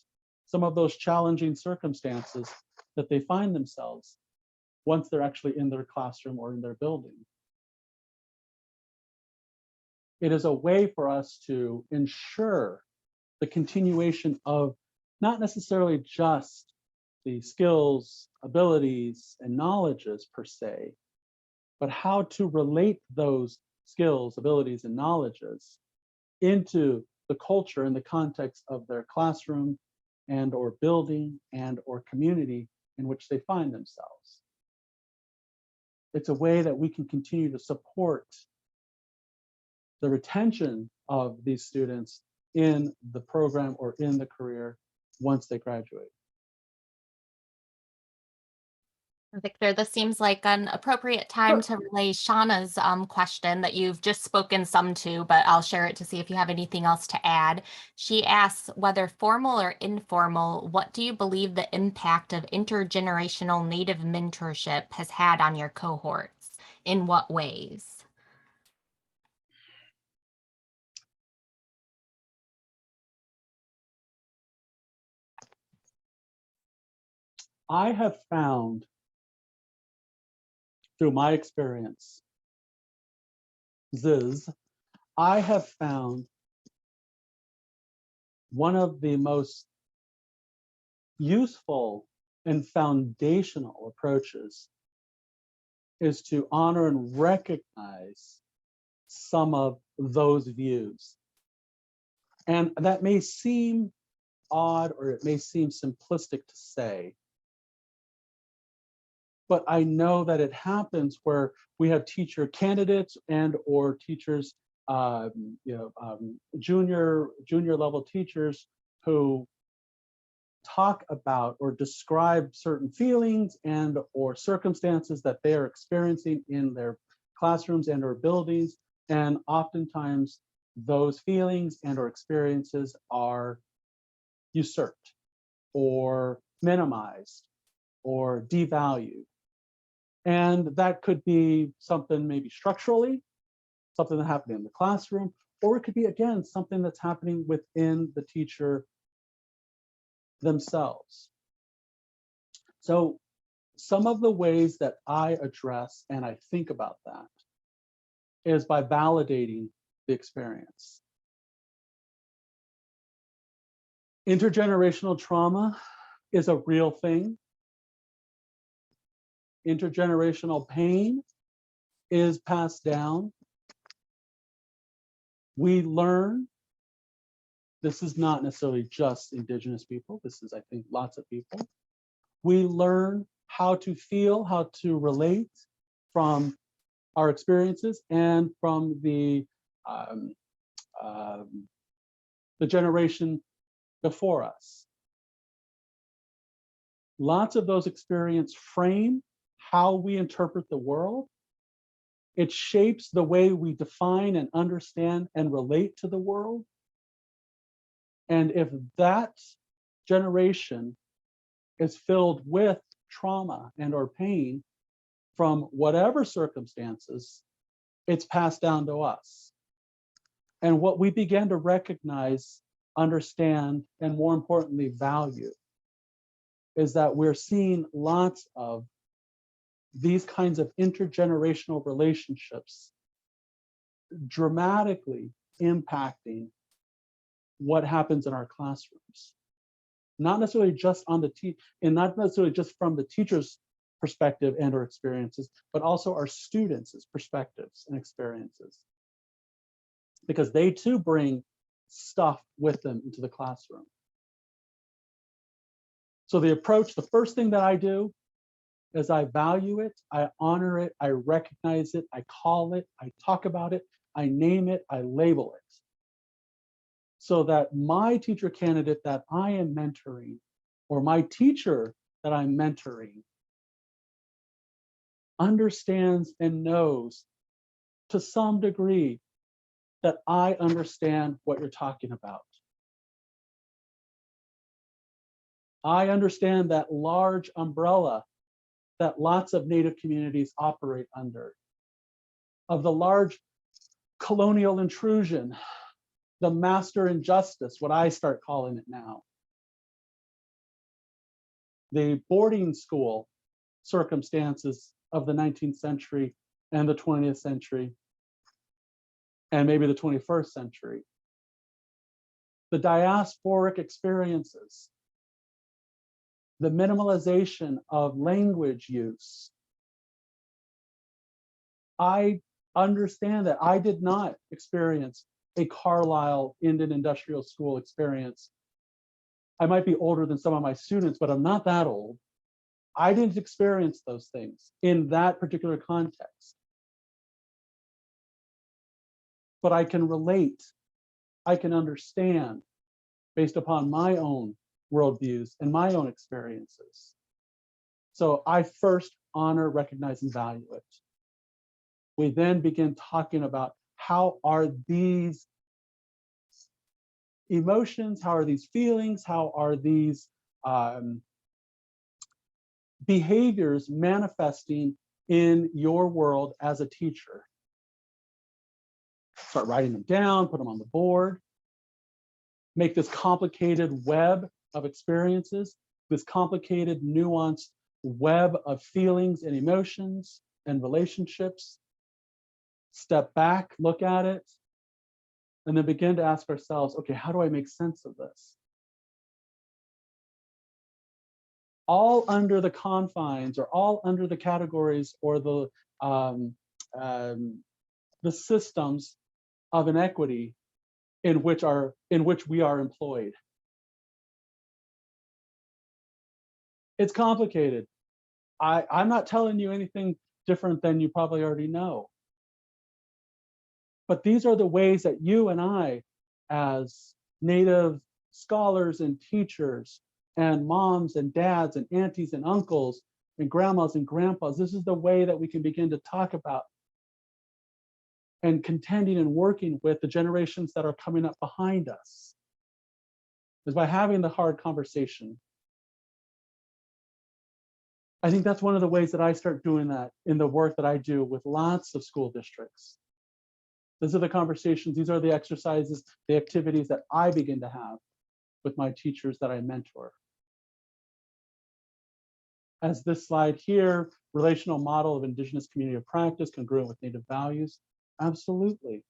some of those challenging circumstances that they find themselves once they're actually in their classroom or in their building. It is a way for us to ensure the continuation of not necessarily just the skills, abilities, and knowledges per se, but how to relate those skills, abilities, and knowledges into the culture and the context of their classroom and or building and or community in which they find themselves. It's a way that we can continue to support the retention of these students in the program or in the career once they graduate. Victor, this seems like an appropriate time to relay Shauna's question that you've just spoken some to, but I'll share it to see if you have anything else to add. She asks, whether formal or informal, what do you believe the impact of intergenerational Native mentorship has had on your cohorts? In what ways? I have found through my experience, I have found one of the most useful and foundational approaches is to honor and recognize some of those views. And that may seem odd or it may seem simplistic to say, but I know that it happens where we have teacher candidates and or teachers, junior level teachers who talk about or describe certain feelings and or circumstances that they are experiencing in their classrooms and or buildings. And oftentimes those feelings and or experiences are usurped or minimized or devalued. And that could be something maybe structurally, something that happened in the classroom, or it could be, again, something that's happening within the teacher themselves. So some of the ways that I address and I think about that is by validating the experience. Intergenerational trauma is a real thing. Intergenerational pain is passed down. We learn, this is not necessarily just Indigenous people, this is, I think, lots of people. We learn how to feel, how to relate from our experiences and from the generation before us. Lots of those experiences frame how we interpret the world. It shapes the way we define and understand and relate to the world. And if that generation is filled with trauma and or pain from whatever circumstances, it's passed down to us. And what we begin to recognize, understand, and more importantly, value is that we're seeing lots of these kinds of intergenerational relationships dramatically impacting what happens in our classrooms. Not necessarily just on the and not necessarily just from the teacher's perspective and or experiences, but also our students' perspectives and experiences. Because they too bring stuff with them into the classroom. So the approach, the first thing that I do is I value it, I honor it, I recognize it, I call it, I talk about it, I name it, I label it. So that my teacher candidate that I am mentoring, or my teacher that I'm mentoring, understands and knows to some degree that I understand what you're talking about. I understand that large umbrella that lots of Native communities operate under, of the large colonial intrusion, the master injustice, what I start calling it now, the boarding school circumstances of the 19th century and the 20th century, and maybe the 21st century, the diasporic experiences, the minimalization of language use. I understand that I did not experience a Carlisle Indian Industrial School experience. I might be older than some of my students, but I'm not that old. I didn't experience those things in that particular context. But I can relate, I can understand based upon my own worldviews and my own experiences. So I first honor, recognize, and value it. We then begin talking about how are these emotions, how are these feelings, how are these behaviors manifesting in your world as a teacher. Start writing them down, put them on the board, make this complicated web of experiences, this complicated, nuanced web of feelings and emotions and relationships. Step back, look at it, and then begin to ask ourselves, okay, how do I make sense of this? All under the confines, or all under the categories, or the systems of inequity in which we are employed. It's complicated. I'm not telling you anything different than you probably already know. But these are the ways that you and I, as Native scholars and teachers, and moms and dads and aunties and uncles and grandmas and grandpas, this is the way that we can begin to talk about and contending and working with the generations that are coming up behind us, is by having the hard conversation. I think that's one of the ways that I start doing that in the work that I do with lots of school districts. These are the conversations, these are the exercises, the activities that I begin to have with my teachers that I mentor. As this slide here, relational model of Indigenous community of practice, congruent with Native values. Absolutely.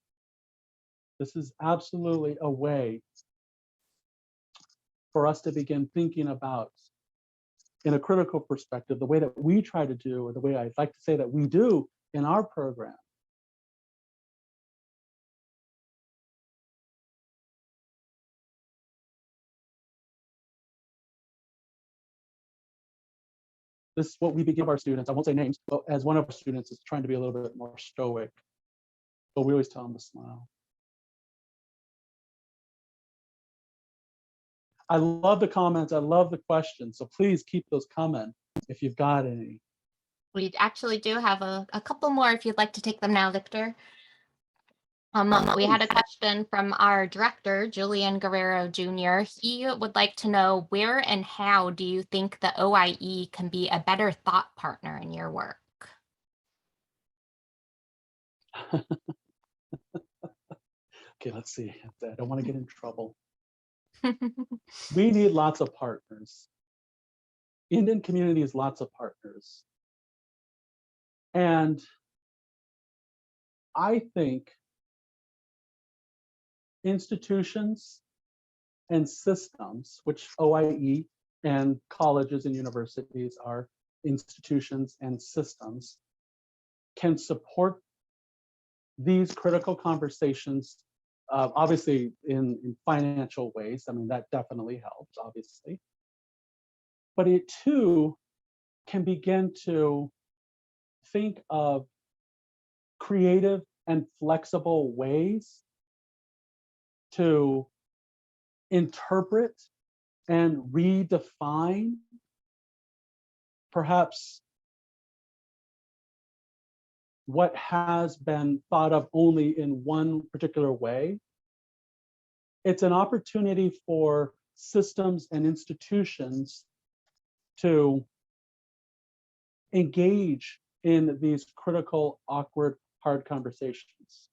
This is absolutely a way for us to begin thinking about, in a critical perspective, the way that we try to do, or the way I'd like to say that we do in our program. This is what we begin with our students. I won't say names, but as one of our students is trying to be a little bit more stoic, but we always tell them to smile. I love the comments, I love the questions, so please keep those coming if you've got any. We actually do have a couple more if you'd like to take them now, Victor. We had a question from our director, Julian Guerrero Jr. He would like to know, where and how do you think the OIE can be a better thought partner in your work? Okay, let's see. I don't want to get in trouble. We need lots of partners. Indian community is lots of partners. And I think institutions and systems, which OIE and colleges and universities are institutions and systems, can support these critical conversations, obviously in financial ways. I mean, that definitely helps, obviously. But it too can begin to think of creative and flexible ways to interpret and redefine perhaps what has been thought of only in one particular way. It's an opportunity for systems and institutions to engage in these critical, awkward, hard conversations.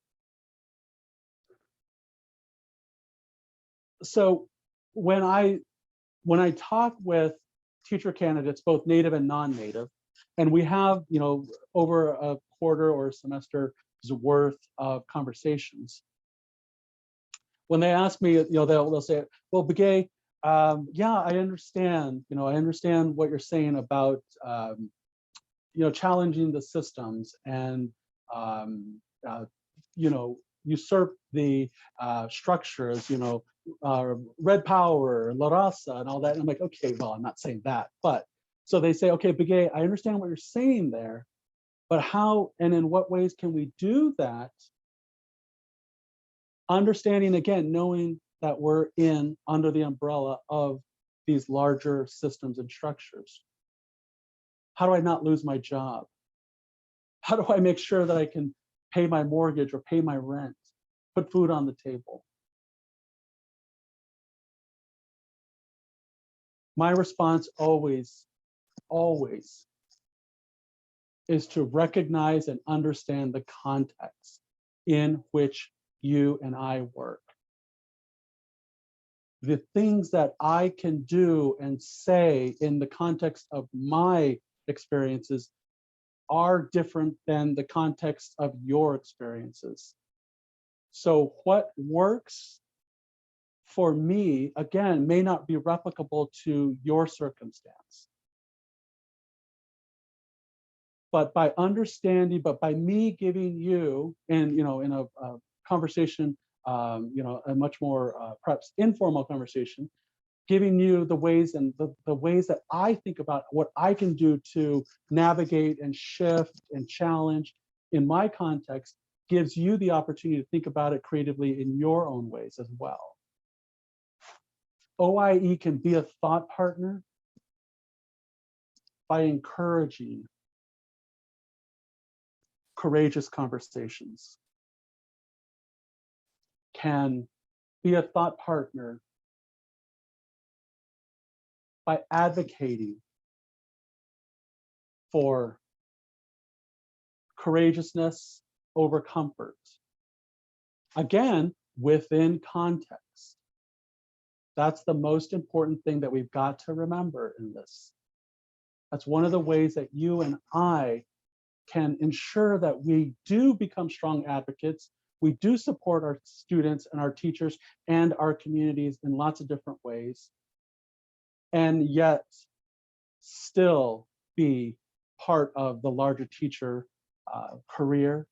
So when I talk with teacher candidates, both native and non-native, and we have, over a quarter or a semester's worth of conversations, when they ask me, they'll say, well, Begay, yeah, I understand, I understand what you're saying about, challenging the systems and, usurp the structures, red power, La Raza, and all that. And I'm like, okay, well, I'm not saying that, but so they say, okay, Begay, I understand what you're saying there, but how and in what ways can we do that? Understanding, again, knowing that we're under the umbrella of these larger systems and structures. How do I not lose my job? How do I make sure that I can pay my mortgage or pay my rent, put food on the table? My response always is to recognize and understand the context in which you and I work. The things that I can do and say in the context of my experiences are different than the context of your experiences. So what works for me, again, may not be replicable to your circumstance. But by understanding, but by me giving you, and in a conversation, a much more perhaps informal conversation, giving you the ways and the ways that I think about what I can do to navigate and shift and challenge in my context, gives you the opportunity to think about it creatively in your own ways as well. OIE can be a thought partner by encouraging courageous conversations, can be a thought partner by advocating for courageousness over comfort. Again, within context. That's the most important thing that we've got to remember in this. That's one of the ways that you and I can ensure that we do become strong advocates. We do support our students and our teachers and our communities in lots of different ways, and yet still be part of the larger teacher career.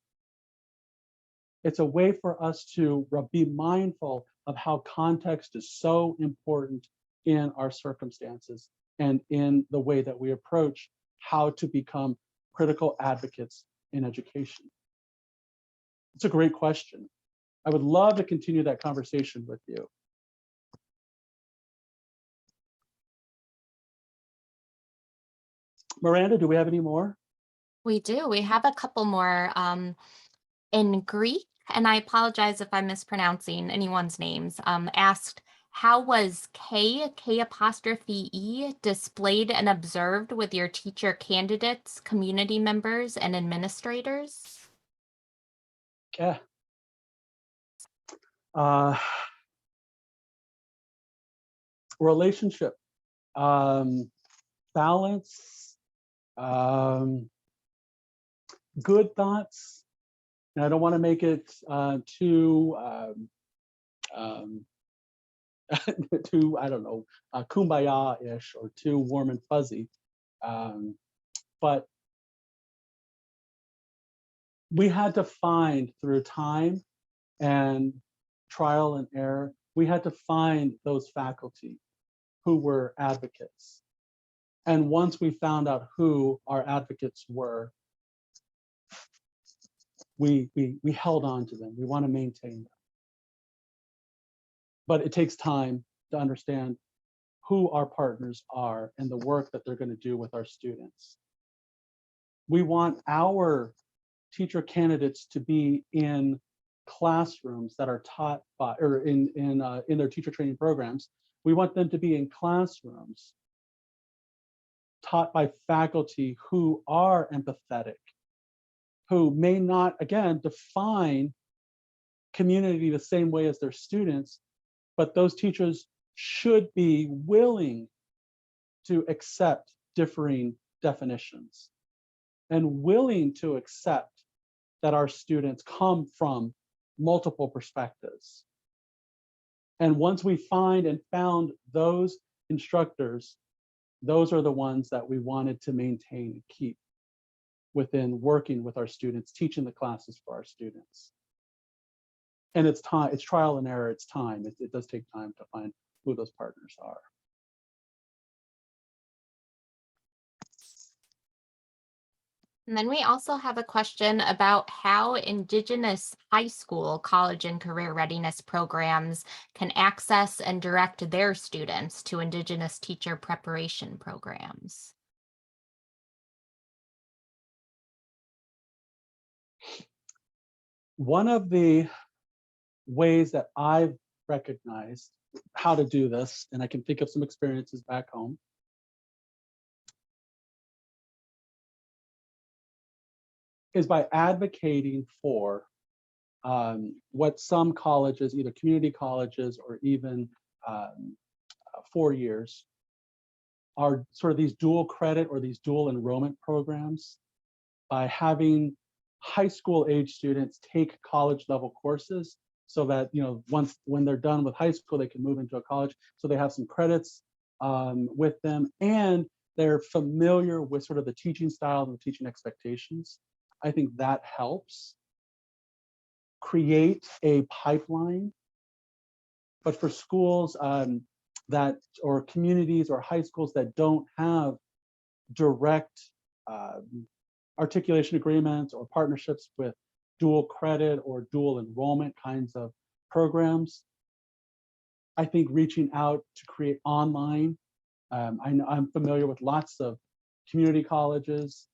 It's a way for us to be mindful of how context is so important in our circumstances and in the way that we approach how to become critical advocates in education. It's a great question. I would love to continue that conversation with you. Miranda, do we have any more? We do. We have a couple more in Greek, and I apologize if I'm mispronouncing anyone's names. Asked, how was K apostrophe E displayed and observed with your teacher candidates, community members, and administrators? Yeah. Relationship, balance, good thoughts. And I don't want to make it too, too, I don't know, kumbaya-ish or too warm and fuzzy. But we had to find through time and trial and error, we had to find those faculty who were advocates. And once we found out who our advocates were, we held on to them. We want to maintain them. But it takes time to understand who our partners are and the work that they're going to do with our students. We want our teacher candidates to be in classrooms that are taught by, or in their teacher training programs. We want them to be in classrooms taught by faculty who are empathetic, who may not, again, define community the same way as their students, but those teachers should be willing to accept differing definitions and willing to accept that our students come from multiple perspectives. And once we find and found those instructors, those are the ones that we wanted to maintain and keep within working with our students, teaching the classes for our students. And it's time, it's trial and error, it's time. It does take time to find who those partners are. And then we also have a question about how Indigenous high school, college, and career readiness programs can access and direct their students to Indigenous teacher preparation programs. One of the ways that I've recognized how to do this, and I can think of some experiences back home, is by advocating for what some colleges, either community colleges or even 4 years, are sort of these dual credit or these dual enrollment programs, by having high school age students take college level courses so that, when they're done with high school, they can move into a college. So they have some credits with them, and they're familiar with sort of the teaching style and the teaching expectations. I think that helps create a pipeline. But for schools or communities or high schools that don't have direct articulation agreements or partnerships with dual credit or dual enrollment kinds of programs, I think reaching out to create online, I'm familiar with lots of community colleges,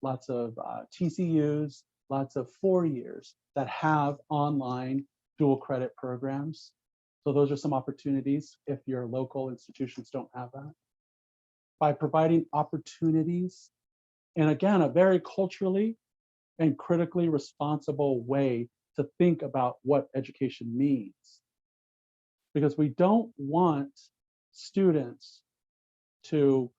lots of TCUs, lots of 4 years that have online dual credit programs. So those are some opportunities if your local institutions don't have that. By providing opportunities, and again, a very culturally and critically responsible way to think about what education means. Because we don't want students to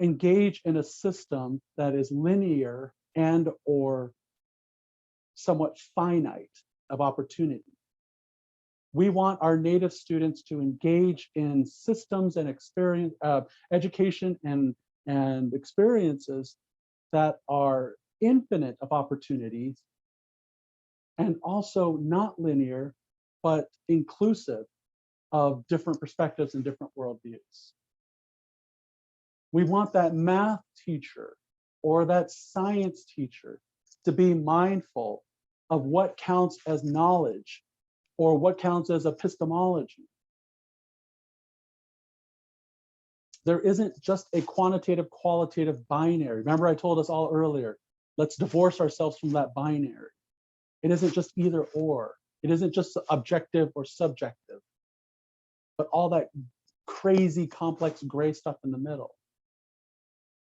engage in a system that is linear and or somewhat finite of opportunity. We want our Native students to engage in systems and experience, education and experiences that are infinite of opportunities and also not linear, but inclusive of different perspectives and different worldviews. We want that math teacher or that science teacher to be mindful of what counts as knowledge or what counts as epistemology. There isn't just a quantitative, qualitative binary. Remember, I told us all earlier, let's divorce ourselves from that binary. It isn't just either or. It isn't just objective or subjective, but all that crazy, complex gray stuff in the middle.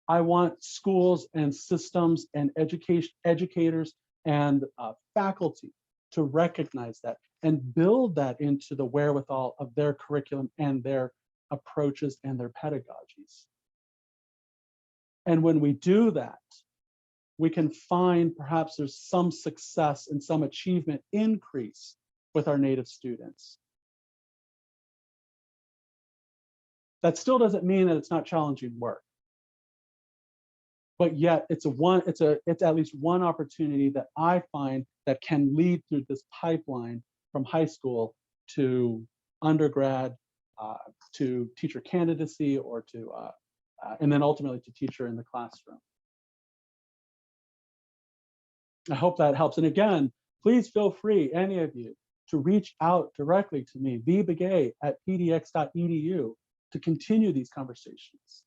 I want schools and systems and educators and faculty to recognize that and build that into the wherewithal of their curriculum and their approaches and their pedagogies. And when we do that, we can find perhaps there's some success and some achievement increase with our Native students. That still doesn't mean that it's not challenging work. But yet it's at least one opportunity that I find that can lead through this pipeline from high school to undergrad, to teacher candidacy, or to and then ultimately to teacher in the classroom. I hope that helps. And again, please feel free, any of you, to reach out directly to me, vbegay@pdx.edu, to continue these conversations.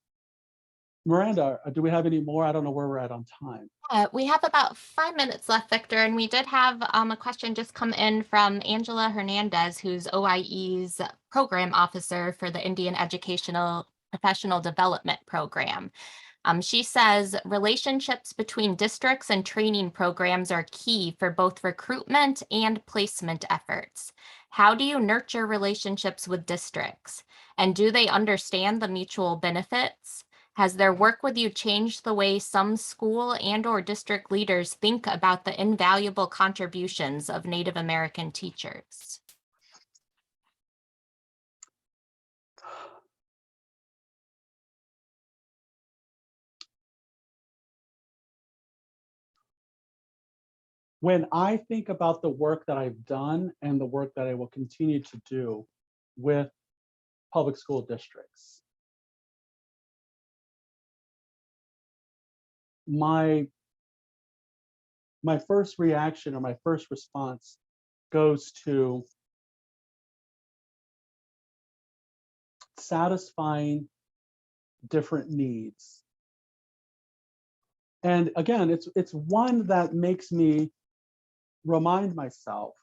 Miranda, do we have any more? I don't know where we're at on time. We have about 5 minutes left, Victor, and we did have a question just come in from Angela Hernandez, who's OIE's program officer for the Indian Educational Professional Development Program. She says relationships between districts and training programs are key for both recruitment and placement efforts. How do you nurture relationships with districts? And do they understand the mutual benefits? Has their work with you changed the way some school and/or district leaders think about the invaluable contributions of Native American teachers? When I think about the work that I've done and the work that I will continue to do with public school districts, my first reaction or my first response goes to satisfying different needs. And again, it's one that makes me remind myself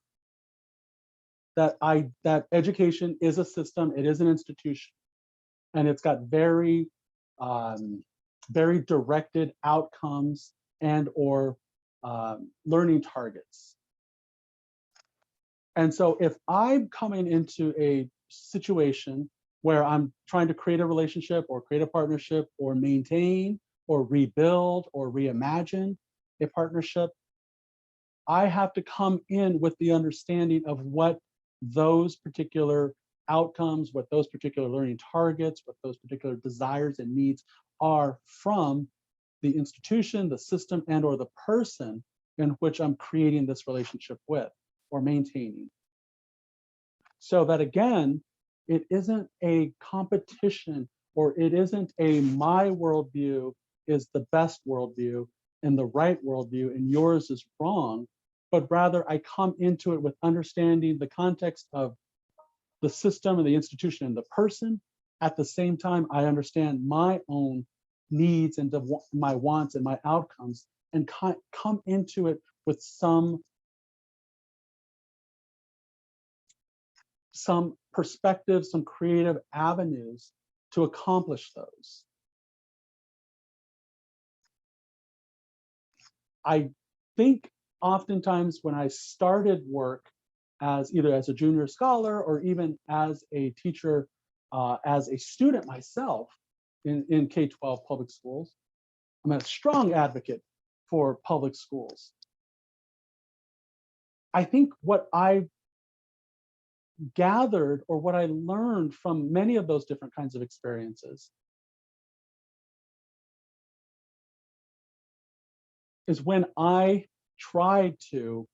that education is a system, it is an institution, and it's got very directed outcomes and or learning targets. And so if I'm coming into a situation where I'm trying to create a relationship or create a partnership or maintain or rebuild or reimagine a partnership, I have to come in with the understanding of what those particular outcomes, what those particular learning targets, what those particular desires and needs are from the institution, the system, and or the person in which I'm creating this relationship with or maintaining. So that again, it isn't a competition or it isn't a my worldview is the best worldview and the right worldview and yours is wrong, but rather I come into it with understanding the context of the system and the institution and the person. At the same time, I understand my own needs and my wants and my outcomes and come into it with some perspective, some creative avenues to accomplish those. I think oftentimes when I started work as either as a junior scholar or even as a teacher, as a student myself in K-12 public schools, I'm a strong advocate for public schools. I think what I gathered or what I learned from many of those different kinds of experiences is when I tried to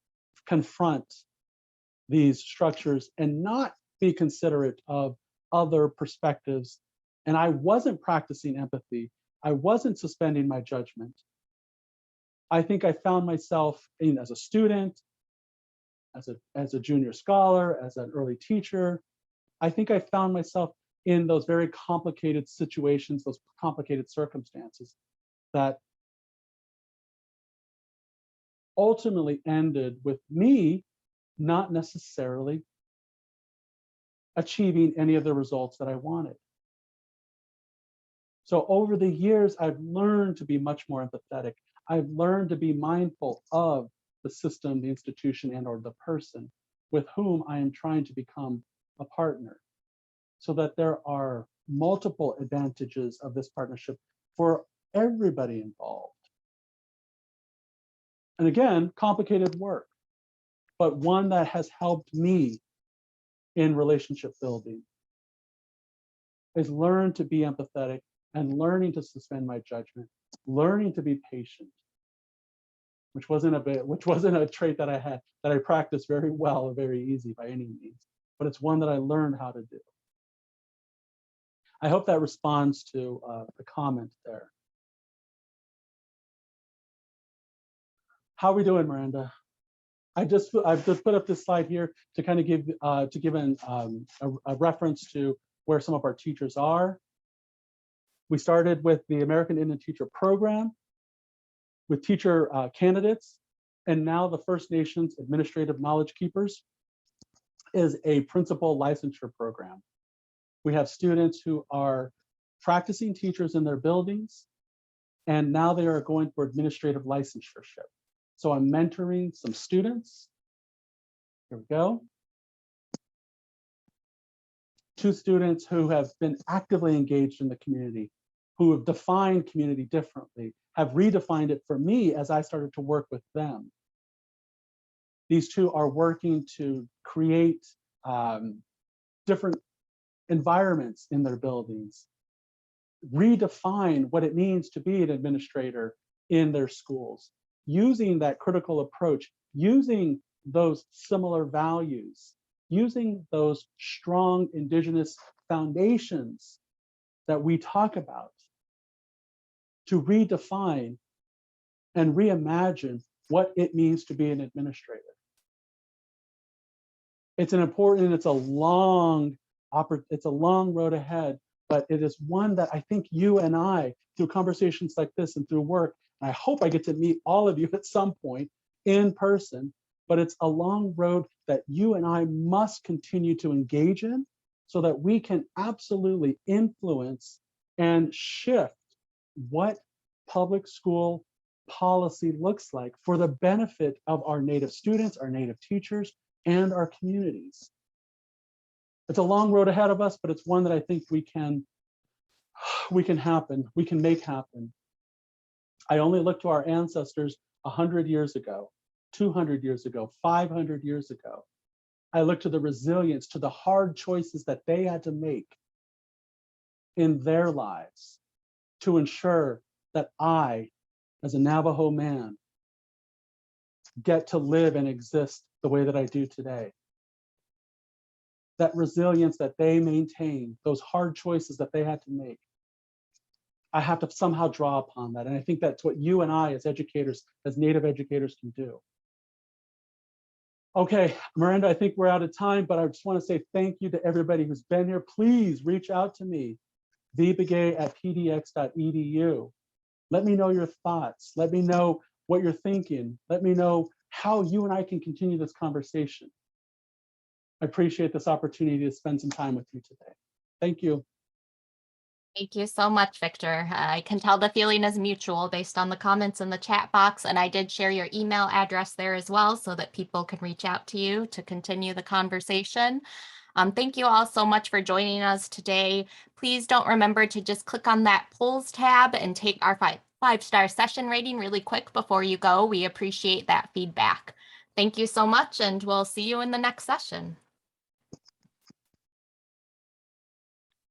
confront these structures and not be considerate of other perspectives, and I wasn't practicing empathy, I wasn't suspending my judgment. I think I found myself as a student, as a junior scholar, as an early teacher, I think I found myself in those very complicated situations, those complicated circumstances that ultimately ended with me not necessarily achieving any of the results that I wanted. So over the years, I've learned to be much more empathetic. I've learned to be mindful of the system, the institution, and or the person with whom I am trying to become a partner, so that there are multiple advantages of this partnership for everybody involved. And again, complicated work, but one that has helped me in relationship building is learn to be empathetic and learning to suspend my judgment, learning to be patient, which wasn't a trait that I had, that I practiced very well or very easy by any means, but it's one that I learned how to do. I hope that responds to the comment there. How are we doing, Miranda? I've just put up this slide here to kind of give a reference to where some of our teachers are. We started with the American Indian Teacher Program with teacher candidates, and now the First Nations Administrative Knowledge Keepers is a principal licensure program. We have students who are practicing teachers in their buildings, and now they are going for administrative licensureship. So I'm mentoring some students. Here we go. 2 students who have been actively engaged in the community, who have defined community differently, have redefined it for me as I started to work with them. These 2 are working to create different environments in their buildings, redefine what it means to be an administrator in their schools, using that critical approach, using those similar values, using those strong Indigenous foundations that we talk about to redefine and reimagine what it means to be an administrator. It's it's a long road ahead, but it is one that I think you and I, through conversations like this and through work, and I hope I get to meet all of you at some point in person, but it's a long road that you and I must continue to engage in so that we can absolutely influence and shift what public school policy looks like for the benefit of our Native students, our Native teachers, and our communities. It's a long road ahead of us, but it's one that I think we can make happen. I only look to our ancestors 100 years ago, 200 years ago, 500 years ago. I look to the resilience, to the hard choices that they had to make in their lives to ensure that I, as a Navajo man, get to live and exist the way that I do today. That resilience that they maintain, those hard choices that they had to make, I have to somehow draw upon that. And I think that's what you and I as educators, as Native educators, can do. Okay, Miranda, I think we're out of time, but I just want to say thank you to everybody who's been here. Please reach out to me, vbegay@pdx.edu. Let me know your thoughts. Let me know what you're thinking. Let me know how you and I can continue this conversation. I appreciate this opportunity to spend some time with you today. Thank you. Thank you so much, Victor. I can tell the feeling is mutual based on the comments in the chat box, and I did share your email address there as well so that people can reach out to you to continue the conversation. Thank you all so much for joining us today. Please don't remember to just click on that polls tab and take our five-star session rating really quick before you go. We appreciate that feedback. Thank you so much, and we'll see you in the next session.